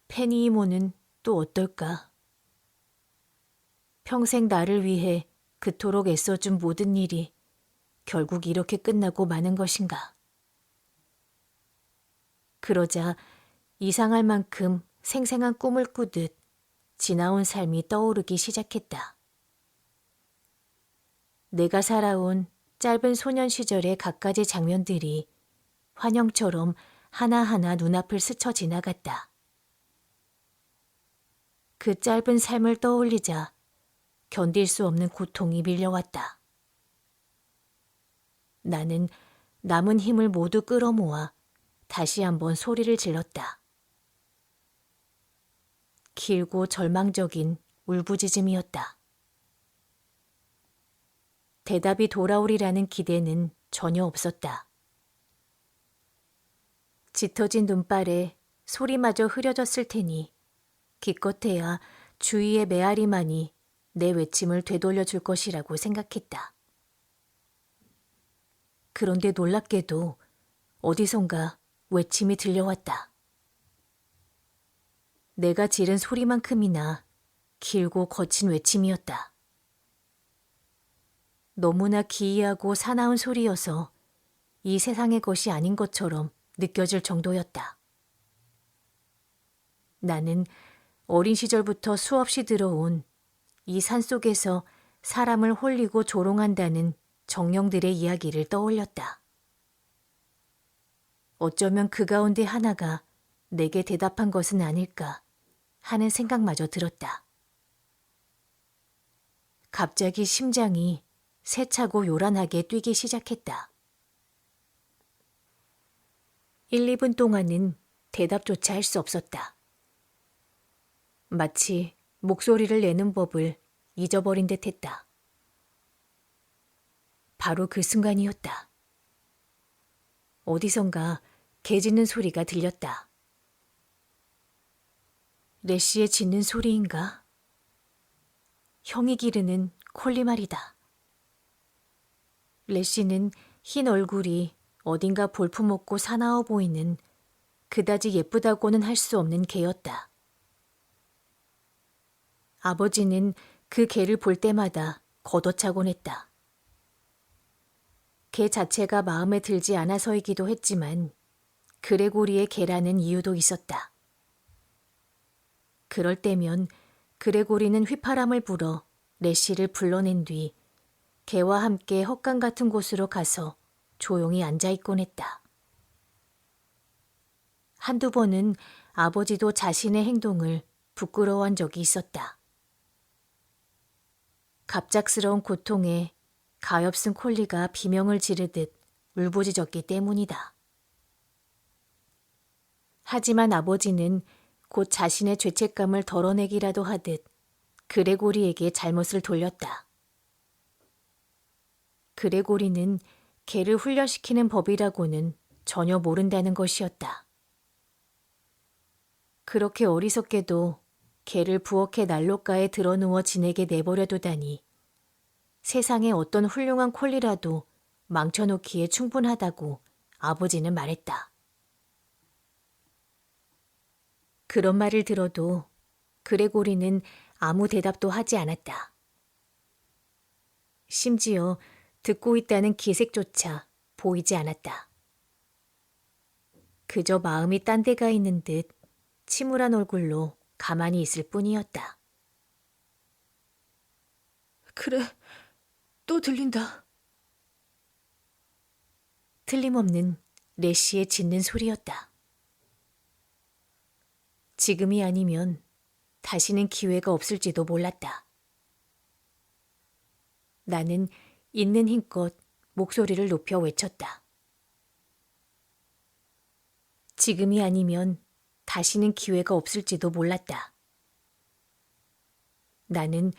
페니 이모는 또 어떨까? 평생 나를 위해 그토록 애써준 모든 일이 결국 이렇게 끝나고 마는 것인가? 그러자 이상할 만큼 생생한 꿈을 꾸듯 지나온 삶이 떠오르기 시작했다. 내가 살아온 짧은 소년 시절의 갖가지 장면들이 환영처럼 하나하나 눈앞을 스쳐 지나갔다. 그 짧은 삶을 떠올리자 견딜 수 없는 고통이 밀려왔다. 나는 남은 힘을 모두 끌어모아 다시 한번 소리를 질렀다. 길고 절망적인 울부짖음이었다. 대답이 돌아오리라는 기대는 전혀 없었다. 짙어진 눈발에 소리마저 흐려졌을 테니 기껏해야 주위의 메아리만이 내 외침을 되돌려 줄 것이라고 생각했다. 그런데 놀랍게도 어디선가 외침이 들려왔다. 내가 지른 소리만큼이나 길고 거친 외침이었다. 너무나 기이하고 사나운 소리여서 이 세상의 것이 아닌 것처럼 느껴질 정도였다. 나는 어린 시절부터 수없이 들어온 이 산속에서 사람을 홀리고 조롱한다는 정령들의 이야기를 떠올렸다. 어쩌면 그 가운데 하나가 내게 대답한 것은 아닐까 하는 생각마저 들었다. 갑자기 심장이 세차고 요란하게 뛰기 시작했다. 1, 2분 동안은 대답조차 할 수 없었다. 마치 목소리를 내는 법을 잊어버린 듯 했다. 바로 그 순간이었다. 어디선가 개 짖는 소리가 들렸다. 레시의 짖는 소리인가? 형이 기르는 콜리 말이다. 레시는 흰 얼굴이 어딘가 볼품없고 사나워 보이는 그다지 예쁘다고는 할 수 없는 개였다. 아버지는 그 개를 볼 때마다 걷어차곤 했다. 개 자체가 마음에 들지 않아서이기도 했지만 그레고리의 개라는 이유도 있었다. 그럴 때면 그레고리는 휘파람을 불어 레시를 불러낸 뒤 개와 함께 헛간 같은 곳으로 가서 조용히 앉아있곤 했다. 한두 번은 아버지도 자신의 행동을 부끄러워한 적이 있었다. 갑작스러운 고통에 가엾은 콜리가 비명을 지르듯 울부짖었기 때문이다. 하지만 아버지는 곧 자신의 죄책감을 덜어내기라도 하듯 그레고리에게 잘못을 돌렸다. 그레고리는 개를 훈련시키는 법이라고는 전혀 모른다는 것이었다. 그렇게 어리석게도 개를 부엌의 난로가에 드러누워 지내게 내버려두다니 세상에 어떤 훌륭한 콜리라도 망쳐놓기에 충분하다고 아버지는 말했다. 그런 말을 들어도 그레고리는 아무 대답도 하지 않았다. 심지어 듣고 있다는 기색조차 보이지 않았다. 그저 마음이 딴 데가 있는 듯 침울한 얼굴로 가만히 있을 뿐이었다. 그래, 또 들린다. 틀림없는 레시의 짖는 소리였다. 지금이 아니면 다시는 기회가 없을지도 몰랐다. 나는 있는 힘껏 목소리를 높여 외쳤다. 지금이 아니면 다시는 기회가 없을지도 몰랐다. 나는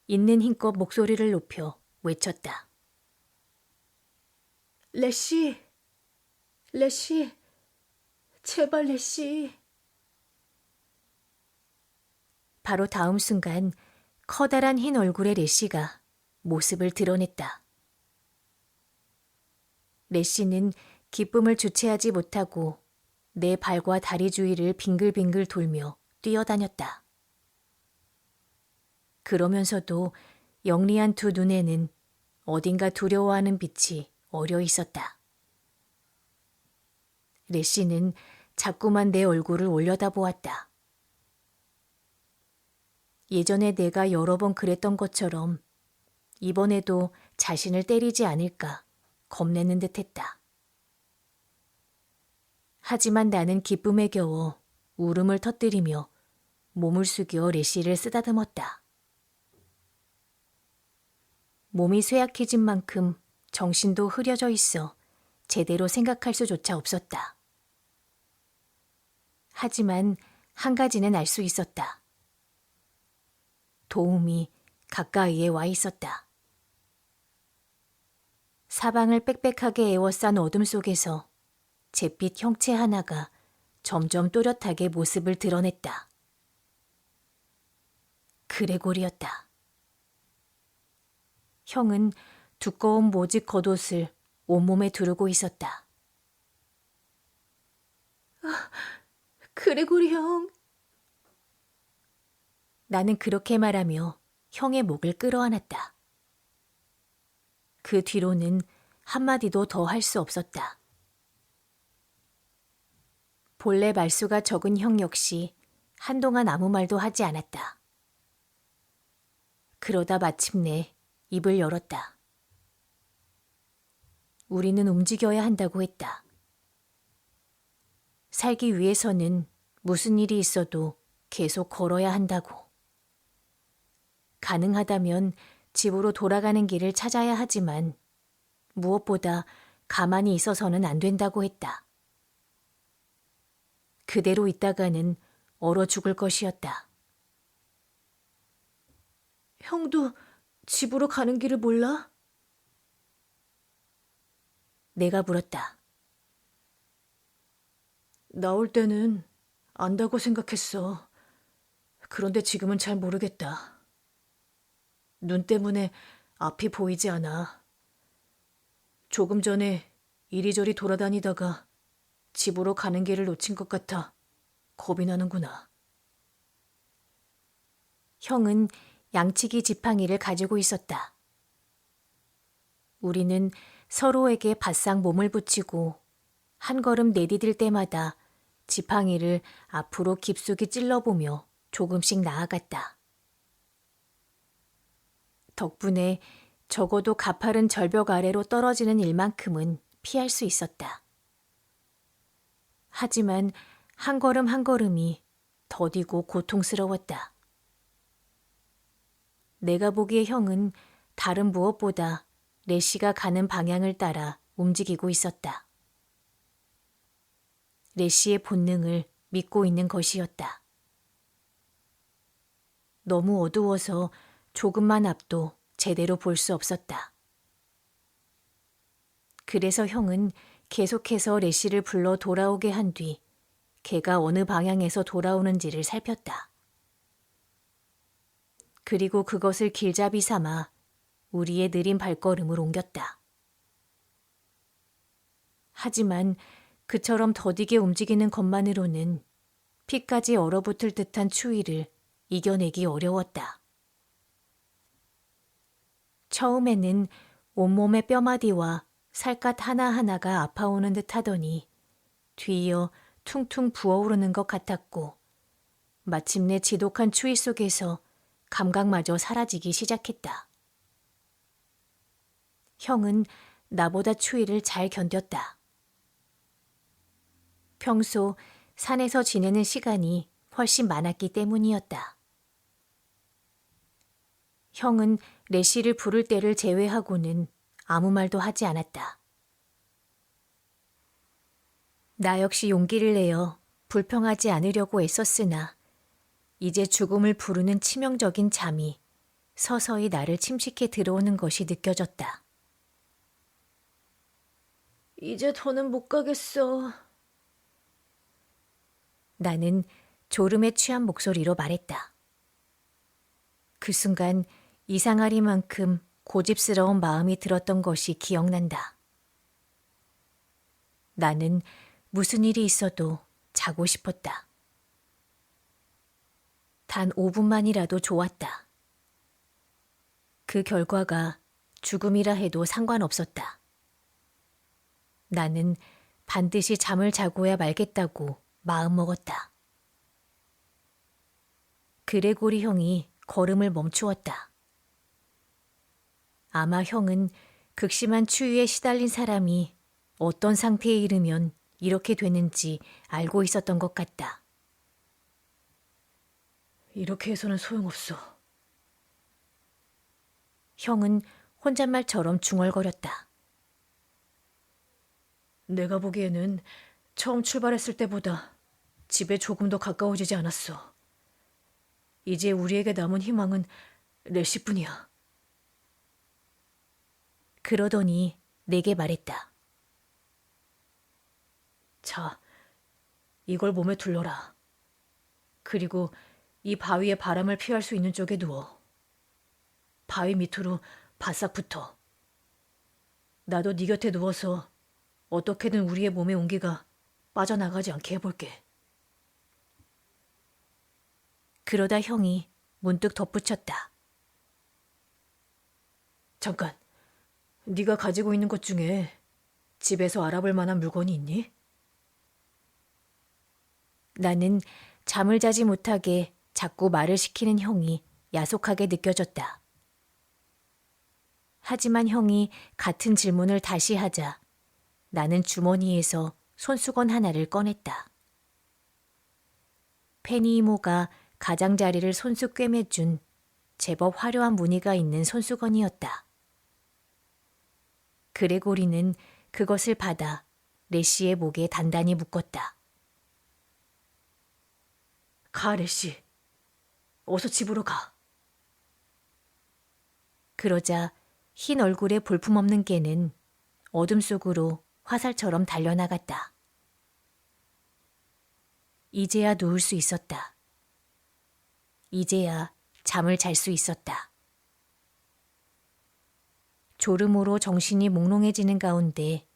있는 힘껏 목소리를 높여 외쳤다. 레시, 레시, 제발 레시. 바로 다음 순간 커다란 흰 얼굴의 레시가 모습을 드러냈다. 레시는 기쁨을 주체하지 못하고 내 발과 다리 주위를 빙글빙글 돌며 뛰어다녔다. 그러면서도 영리한 두 눈에는 어딘가 두려워하는 빛이 어려 있었다. 레시는 자꾸만 내 얼굴을 올려다보았다. 예전에 내가 여러 번 그랬던 것처럼 이번에도 자신을 때리지 않을까 겁내는 듯했다. 하지만 나는 기쁨에 겨워 울음을 터뜨리며 몸을 숙여 레시를 쓰다듬었다. 몸이 쇠약해진 만큼 정신도 흐려져 있어 제대로 생각할 수조차 없었다. 하지만 한 가지는 알 수 있었다. 도움이 가까이에 와 있었다. 사방을 빽빽하게 에워싼 어둠 속에서 잿빛 형체 하나가 점점 또렷하게 모습을 드러냈다. 그레고리였다. 형은 두꺼운 모직 겉옷을 온몸에 두르고 있었다. 그레고리 형. 나는 그렇게 말하며 형의 목을 끌어안았다. 그 뒤로는 한마디도 더 할 수 없었다. 본래 말수가 적은 형 역시 한동안 아무 말도 하지 않았다. 그러다 마침내 입을 열었다. 우리는 움직여야 한다고 했다. 살기 위해서는 무슨 일이 있어도 계속 걸어야 한다고. 가능하다면 집으로 돌아가는 길을 찾아야 하지만 무엇보다 가만히 있어서는 안 된다고 했다. 그대로 있다가는 얼어 죽을 것이었다. 형도 집으로 가는 길을 몰라? 내가 물었다. 나올 때는 안다고 생각했어. 그런데 지금은 잘 모르겠다. 눈 때문에 앞이 보이지 않아. 조금 전에 이리저리 돌아다니다가 집으로 가는 길을 놓친 것 같아 겁이 나는구나. 형은 양치기 지팡이를 가지고 있었다. 우리는 서로에게 바싹 몸을 붙이고 한 걸음 내디딜 때마다 지팡이를 앞으로 깊숙이 찔러보며 조금씩 나아갔다. 덕분에 적어도 가파른 절벽 아래로 떨어지는 일만큼은 피할 수 있었다. 하지만 한 걸음 한 걸음이 더디고 고통스러웠다. 내가 보기에 형은 다른 무엇보다 레시가 가는 방향을 따라 움직이고 있었다. 레시의 본능을 믿고 있는 것이었다. 너무 어두워서 조금만 앞도 제대로 볼 수 없었다. 그래서 형은 계속해서 레시를 불러 돌아오게 한 뒤 걔가 어느 방향에서 돌아오는지를 살폈다. 그리고 그것을 길잡이 삼아 우리의 느린 발걸음을 옮겼다. 하지만 그처럼 더디게 움직이는 것만으로는 피까지 얼어붙을 듯한 추위를 이겨내기 어려웠다. 처음에는 온몸의 뼈마디와 살갗 하나하나가 아파오는 듯 하더니 뒤이어 퉁퉁 부어오르는 것 같았고 마침내 지독한 추위 속에서 감각마저 사라지기 시작했다. 형은 나보다 추위를 잘 견뎠다. 평소 산에서 지내는 시간이 훨씬 많았기 때문이었다. 형은 레시를 부를 때를 제외하고는 아무 말도 하지 않았다. 나 역시 용기를 내어 불평하지 않으려고 애썼으나 이제 죽음을 부르는 치명적인 잠이 서서히 나를 침식해 들어오는 것이 느껴졌다. 이제 더는 못 가겠어. 나는 졸음에 취한 목소리로 말했다. 그 순간 이상하리만큼 고집스러운 마음이 들었던 것이 기억난다. 나는 무슨 일이 있어도 자고 싶었다. 단 5분만이라도 좋았다. 그 결과가 죽음이라 해도 상관없었다. 나는 반드시 잠을 자고야 말겠다고 마음먹었다. 그레고리 형이 걸음을 멈추었다. 아마 형은 극심한 추위에 시달린 사람이 어떤 상태에 이르면 이렇게 되는지 알고 있었던 것 같다. 이렇게 해서는 소용없어. 형은 혼잣말처럼 중얼거렸다. 내가 보기에는 처음 출발했을 때보다 집에 조금 더 가까워지지 않았어. 이제 우리에게 남은 희망은 레시뿐이야. 그러더니 내게 말했다. 자, 이걸 몸에 둘러라. 그리고 이 바위의 바람을 피할 수 있는 쪽에 누워. 바위 밑으로 바싹 붙어. 나도 네 곁에 누워서 어떻게든 우리의 몸의 온기가 빠져나가지 않게 해볼게. 그러다 형이 문득 덧붙였다. 잠깐, 네가 가지고 있는 것 중에 집에서 알아볼 만한 물건이 있니? 나는 잠을 자지 못하게 자꾸 말을 시키는 형이 야속하게 느껴졌다. 하지만 형이 같은 질문을 다시 하자 나는 주머니에서 손수건 하나를 꺼냈다. 페니 이모가 가장자리를 손수 꿰매준 제법 화려한 무늬가 있는 손수건이었다. 그레고리는 그것을 받아 레시의 목에 단단히 묶었다. 가, 레시. 어서 집으로 가. 그러자 흰 얼굴에 볼품없는 개는 어둠 속으로 화살처럼 달려나갔다. 이제야 누울 수 있었다. 이제야 잠을 잘 수 있었다. 졸음으로 정신이 몽롱해지는 가운데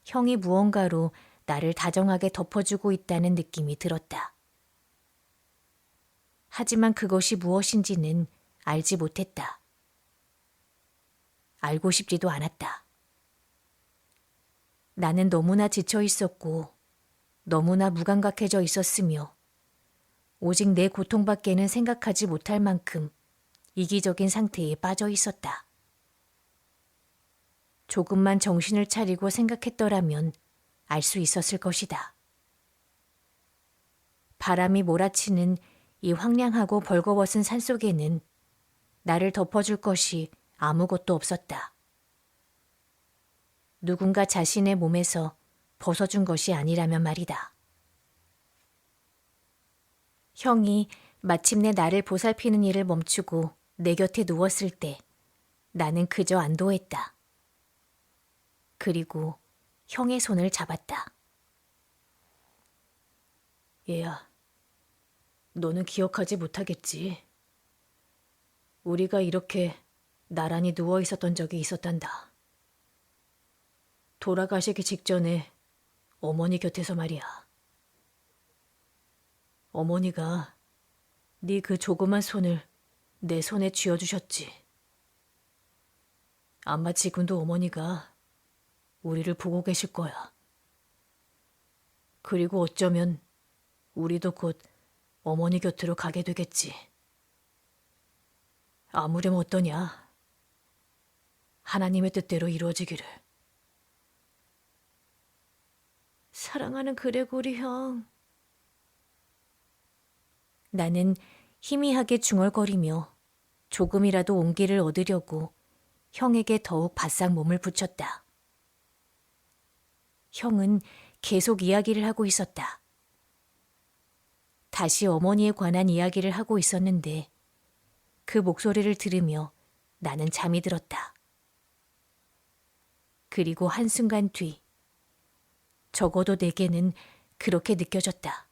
형이 무언가로 나를 다정하게 덮어주고 있다는 느낌이 들었다. 하지만 그것이 무엇인지는 알지 못했다. 알고 싶지도 않았다. 나는 너무나 지쳐 있었고 너무나 무감각해져 있었으며 오직 내 고통밖에는 생각하지 못할 만큼 이기적인 상태에 빠져 있었다. 조금만 정신을 차리고 생각했더라면 알 수 있었을 것이다. 바람이 몰아치는 이 황량하고 벌거벗은 산속에는 나를 덮어줄 것이 아무것도 없었다. 누군가 자신의 몸에서 벗어준 것이 아니라면 말이다. 형이 마침내 나를 보살피는 일을 멈추고 내 곁에 누웠을 때 나는 그저 안도했다. 그리고 형의 손을 잡았다. 얘야, 너는 기억하지 못하겠지. 우리가 이렇게 나란히 누워 있었던 적이 있었단다. 돌아가시기 직전에 어머니 곁에서 말이야. 어머니가 네 그 조그만 손을 내 손에 쥐어주셨지. 아마 지금도 어머니가 우리를 보고 계실 거야. 그리고 어쩌면 우리도 곧 어머니 곁으로 가게 되겠지. 아무렴 어떠냐? 하나님의 뜻대로 이루어지기를. 사랑하는 그레고리 형. 나는 희미하게 중얼거리며 조금이라도 온기를 얻으려고 형에게 더욱 바싹 몸을 붙였다. 형은 계속 이야기를 하고 있었다. 다시 어머니에 관한 이야기를 하고 있었는데 그 목소리를 들으며 나는 잠이 들었다. 그리고 한순간 뒤, 적어도 내게는 그렇게 느껴졌다.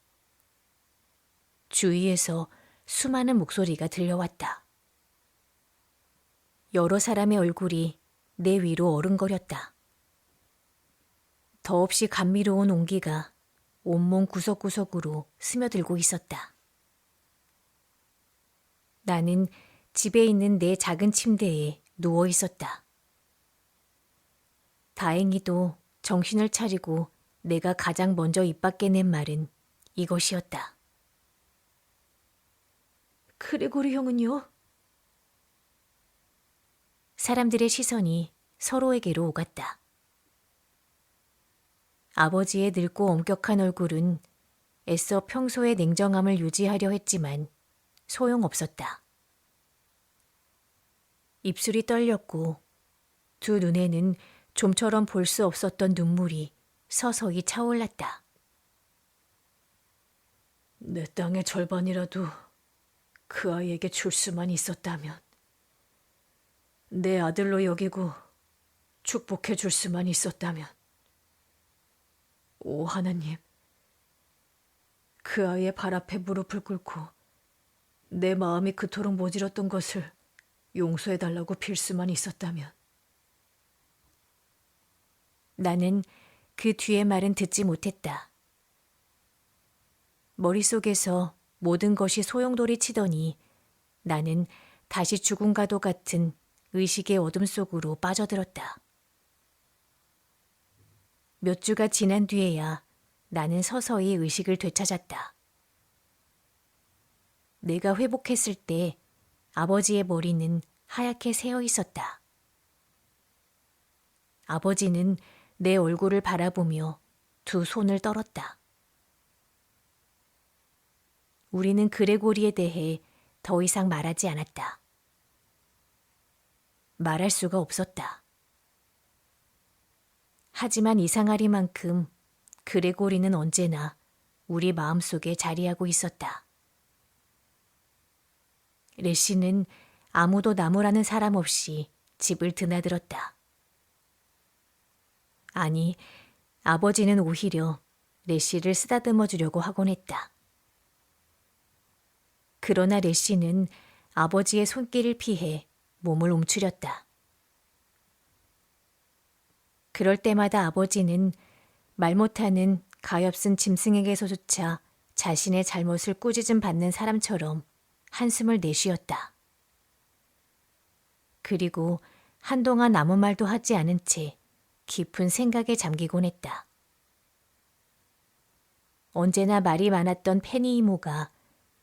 주위에서 수많은 목소리가 들려왔다. 여러 사람의 얼굴이 내 위로 어른거렸다. 더없이 감미로운 온기가 온몸 구석구석으로 스며들고 있었다. 나는 집에 있는 내 작은 침대에 누워 있었다. 다행히도 정신을 차리고 내가 가장 먼저 입 밖에 낸 말은 이것이었다. 그레고리 형은요? 사람들의 시선이 서로에게로 오갔다. 아버지의 늙고 엄격한 얼굴은 애써 평소의 냉정함을 유지하려 했지만 소용없었다. 입술이 떨렸고 두 눈에는 좀처럼 볼 수 없었던 눈물이 서서히 차올랐다. 내 땅의 절반이라도 그 아이에게 줄 수만 있었다면, 내 아들로 여기고 축복해 줄 수만 있었다면, 오 하나님, 그 아이의 발 앞에 무릎을 꿇고 내 마음이 그토록 모질었던 것을 용서해달라고 빌 수만 있었다면. 나는 그 뒤의 말은 듣지 못했다. 머릿속에서 모든 것이 소용돌이 치더니 나는 다시 죽음과도 같은 의식의 어둠 속으로 빠져들었다. 몇 주가 지난 뒤에야 나는 서서히 의식을 되찾았다. 내가 회복했을 때 아버지의 머리는 하얗게 새어 있었다. 아버지는 내 얼굴을 바라보며 두 손을 떨었다. 우리는 그레고리에 대해 더 이상 말하지 않았다. 말할 수가 없었다. 하지만 이상하리만큼 그레고리는 언제나 우리 마음속에 자리하고 있었다. 레시는 아무도 나무라는 사람 없이 집을 드나들었다. 아니, 아버지는 오히려 레시를 쓰다듬어 주려고 하곤 했다. 그러나 레시는 아버지의 손길을 피해 몸을 움츠렸다. 그럴 때마다 아버지는 말 못하는 가엾은 짐승에게서조차 자신의 잘못을 꾸짖음 받는 사람처럼 한숨을 내쉬었다. 그리고 한동안 아무 말도 하지 않은 채 깊은 생각에 잠기곤 했다. 언제나 말이 많았던 페니 이모가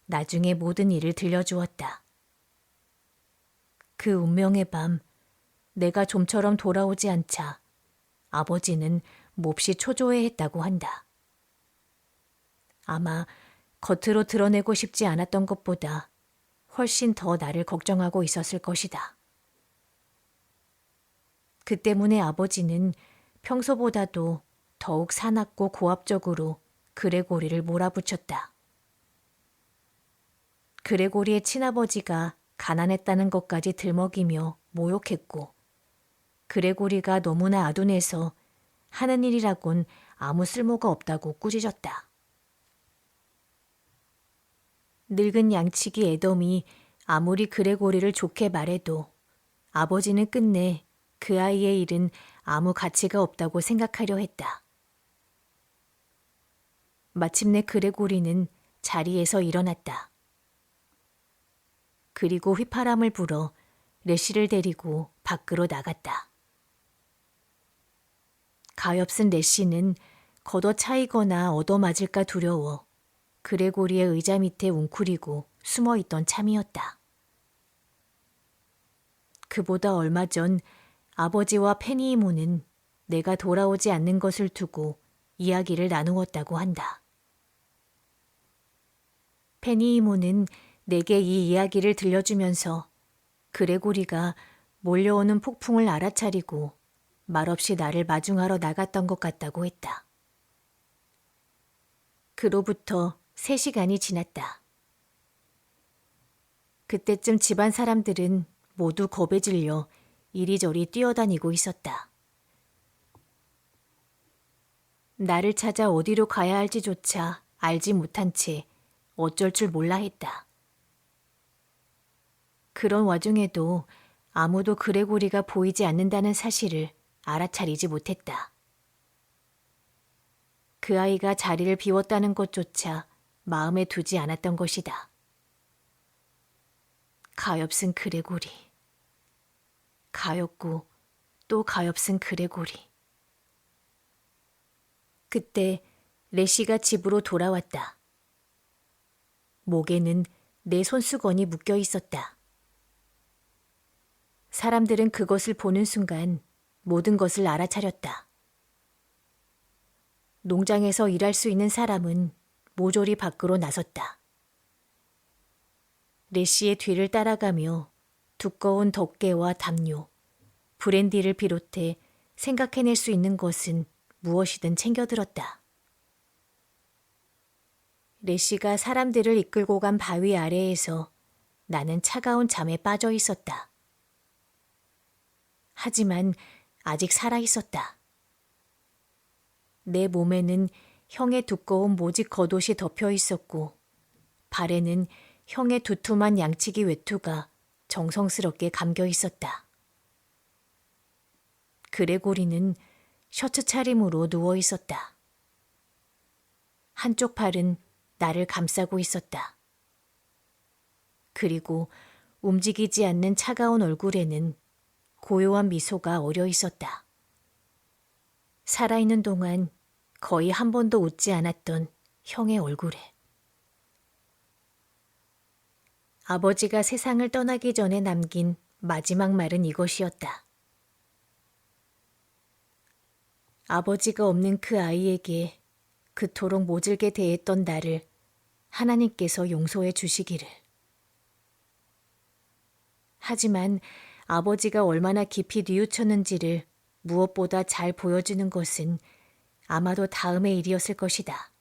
나중에 모든 일을 들려주었다. 그 운명의 밤, 내가 좀처럼 돌아오지 않자 아버지는 몹시 초조해했다고 한다. 아마 겉으로 드러내고 싶지 않았던 것보다 훨씬 더 나를 걱정하고 있었을 것이다. 그 때문에 아버지는 평소보다도 더욱 사납고 고압적으로 그레고리를 몰아붙였다. 그레고리의 친아버지가 가난했다는 것까지 들먹이며 모욕했고, 그레고리가 너무나 아둔해서 하는 일이라곤 아무 쓸모가 없다고 꾸짖었다. 늙은 양치기 애덤이 아무리 그레고리를 좋게 말해도 아버지는 끝내 그 아이의 일은 아무 가치가 없다고 생각하려 했다. 마침내 그레고리는 자리에서 일어났다. 그리고 휘파람을 불어 레시를 데리고 밖으로 나갔다. 가엾은 레시는 걷어차이거나 얻어맞을까 두려워 그레고리의 의자 밑에 웅크리고 숨어있던 참이었다. 그보다 얼마 전 아버지와 페니 이모는 내가 돌아오지 않는 것을 두고 이야기를 나누었다고 한다. 페니 이모는 내게 이 이야기를 들려주면서 그레고리가 몰려오는 폭풍을 알아차리고 말없이 나를 마중하러 나갔던 것 같다고 했다. 그로부터 3시간이 지났다. 그때쯤 집안 사람들은 모두 겁에 질려 이리저리 뛰어다니고 있었다. 나를 찾아 어디로 가야 할지조차 알지 못한 채 어쩔 줄 몰라 했다. 그런 와중에도 아무도 그레고리가 보이지 않는다는 사실을 알아차리지 못했다. 그 아이가 자리를 비웠다는 것조차 마음에 두지 않았던 것이다. 가엾은 그레고리. 가엾고 또 가엾은 그레고리. 그때 레시가 집으로 돌아왔다. 목에는 내 손수건이 묶여 있었다. 사람들은 그것을 보는 순간 모든 것을 알아차렸다. 농장에서 일할 수 있는 사람은 모조리 밖으로 나섰다. 레시의 뒤를 따라가며 두꺼운 덮개와 담요, 브랜디를 비롯해 생각해낼 수 있는 것은 무엇이든 챙겨들었다. 레시가 사람들을 이끌고 간 바위 아래에서 나는 차가운 잠에 빠져 있었다. 하지만 아직 살아 있었다. 내 몸에는 형의 두꺼운 모직 겉옷이 덮여 있었고 발에는 형의 두툼한 양치기 외투가 정성스럽게 감겨 있었다. 그레고리는 셔츠 차림으로 누워 있었다. 한쪽 팔은 나를 감싸고 있었다. 그리고 움직이지 않는 차가운 얼굴에는 고요한 미소가 어려 있었다. 살아있는 동안 거의 한 번도 웃지 않았던 형의 얼굴에. 아버지가 세상을 떠나기 전에 남긴 마지막 말은 이것이었다. 아버지가 없는 그 아이에게 그토록 모질게 대했던 나를 하나님께서 용서해 주시기를. 하지만 아버지가 얼마나 깊이 뉘우쳤는지를 무엇보다 잘 보여주는 것은 아마도 다음의 일이었을 것이다.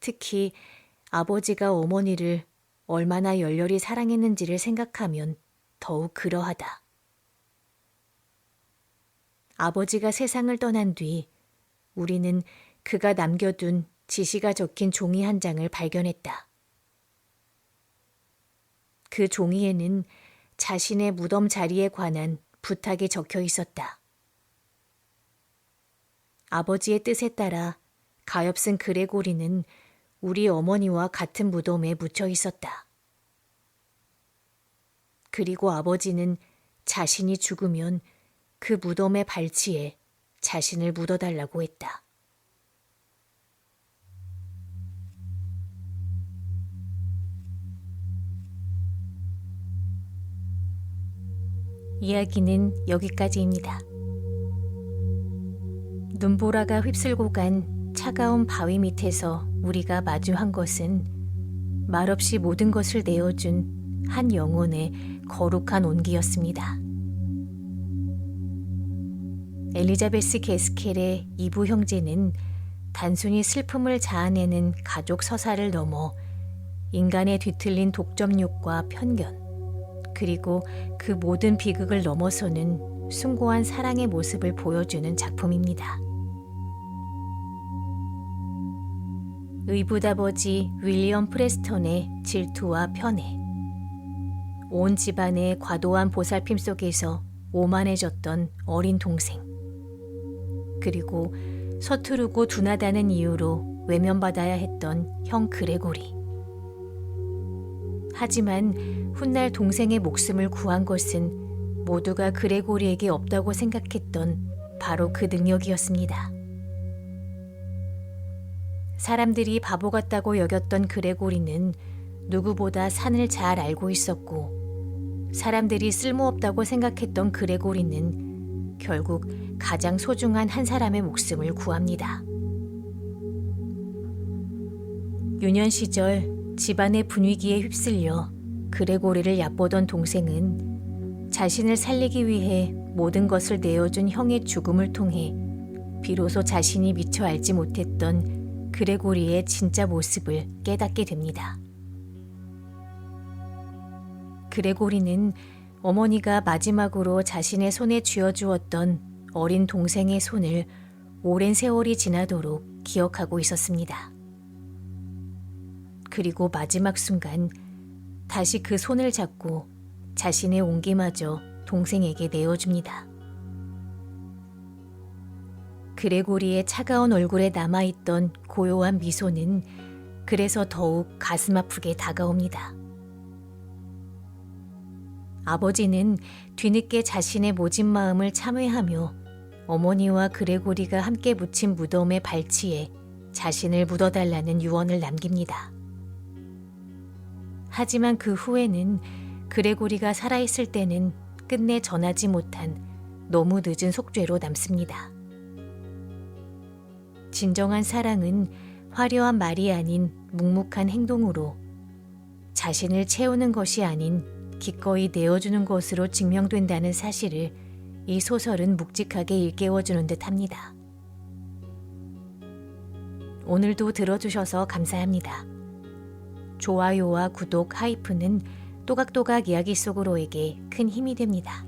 특히 아버지가 어머니를 얼마나 열렬히 사랑했는지를 생각하면 더욱 그러하다. 아버지가 세상을 떠난 뒤 우리는 그가 남겨둔 지시가 적힌 종이 한 장을 발견했다. 그 종이에는 자신의 무덤 자리에 관한 부탁이 적혀 있었다. 아버지의 뜻에 따라 가엾은 그레고리는 우리 어머니와 같은 무덤에 묻혀 있었다. 그리고 아버지는 자신이 죽으면 그 무덤의 발치에 자신을 묻어달라고 했다. 이야기는 여기까지입니다. 눈보라가 휩쓸고 간 차가운 바위 밑에서 우리가 마주한 것은 말없이 모든 것을 내어준 한 영혼의 거룩한 온기였습니다. 엘리자베스 게스켈의 이부 형제는 단순히 슬픔을 자아내는 가족 서사를 넘어 인간의 뒤틀린 독점욕과 편견, 그리고 그 모든 비극을 넘어서는 숭고한 사랑의 모습을 보여주는 작품입니다. 의붓아버지 윌리엄 프레스턴의 질투와 편애, 온 집안의 과도한 보살핌 속에서 오만해졌던 어린 동생, 그리고 서투르고 둔하다는 이유로 외면받아야 했던 형 그레고리. 하지만 훗날 동생의 목숨을 구한 것은 모두가 그레고리에게 없다고 생각했던 바로 그 능력이었습니다. 사람들이 바보 같다고 여겼던 그레고리는 누구보다 산을 잘 알고 있었고, 사람들이 쓸모없다고 생각했던 그레고리는 결국 가장 소중한 한 사람의 목숨을 구합니다. 유년 시절 집안의 분위기에 휩쓸려 그레고리를 얕보던 동생은 자신을 살리기 위해 모든 것을 내어준 형의 죽음을 통해 비로소 자신이 미처 알지 못했던 그레고리의 진짜 모습을 깨닫게 됩니다. 그레고리는 어머니가 마지막으로 자신의 손에 쥐어주었던 어린 동생의 손을 오랜 세월이 지나도록 기억하고 있었습니다. 그리고 마지막 순간 다시 그 손을 잡고 자신의 온기마저 동생에게 내어줍니다. 그레고리의 차가운 얼굴에 남아있던 고요한 미소는 그래서 더욱 가슴 아프게 다가옵니다. 아버지는 뒤늦게 자신의 모진 마음을 참회하며 어머니와 그레고리가 함께 묻힌 무덤의 발치에 자신을 묻어달라는 유언을 남깁니다. 하지만 그 후에는 그레고리가 살아있을 때는 끝내 전하지 못한 너무 늦은 속죄로 남습니다. 진정한 사랑은 화려한 말이 아닌 묵묵한 행동으로, 자신을 채우는 것이 아닌 기꺼이 내어주는 것으로 증명된다는 사실을 이 소설은 묵직하게 일깨워주는 듯합니다. 오늘도 들어주셔서 감사합니다. 좋아요와 구독, 하이프는 또각또각 이야기 속으로에게 큰 힘이 됩니다.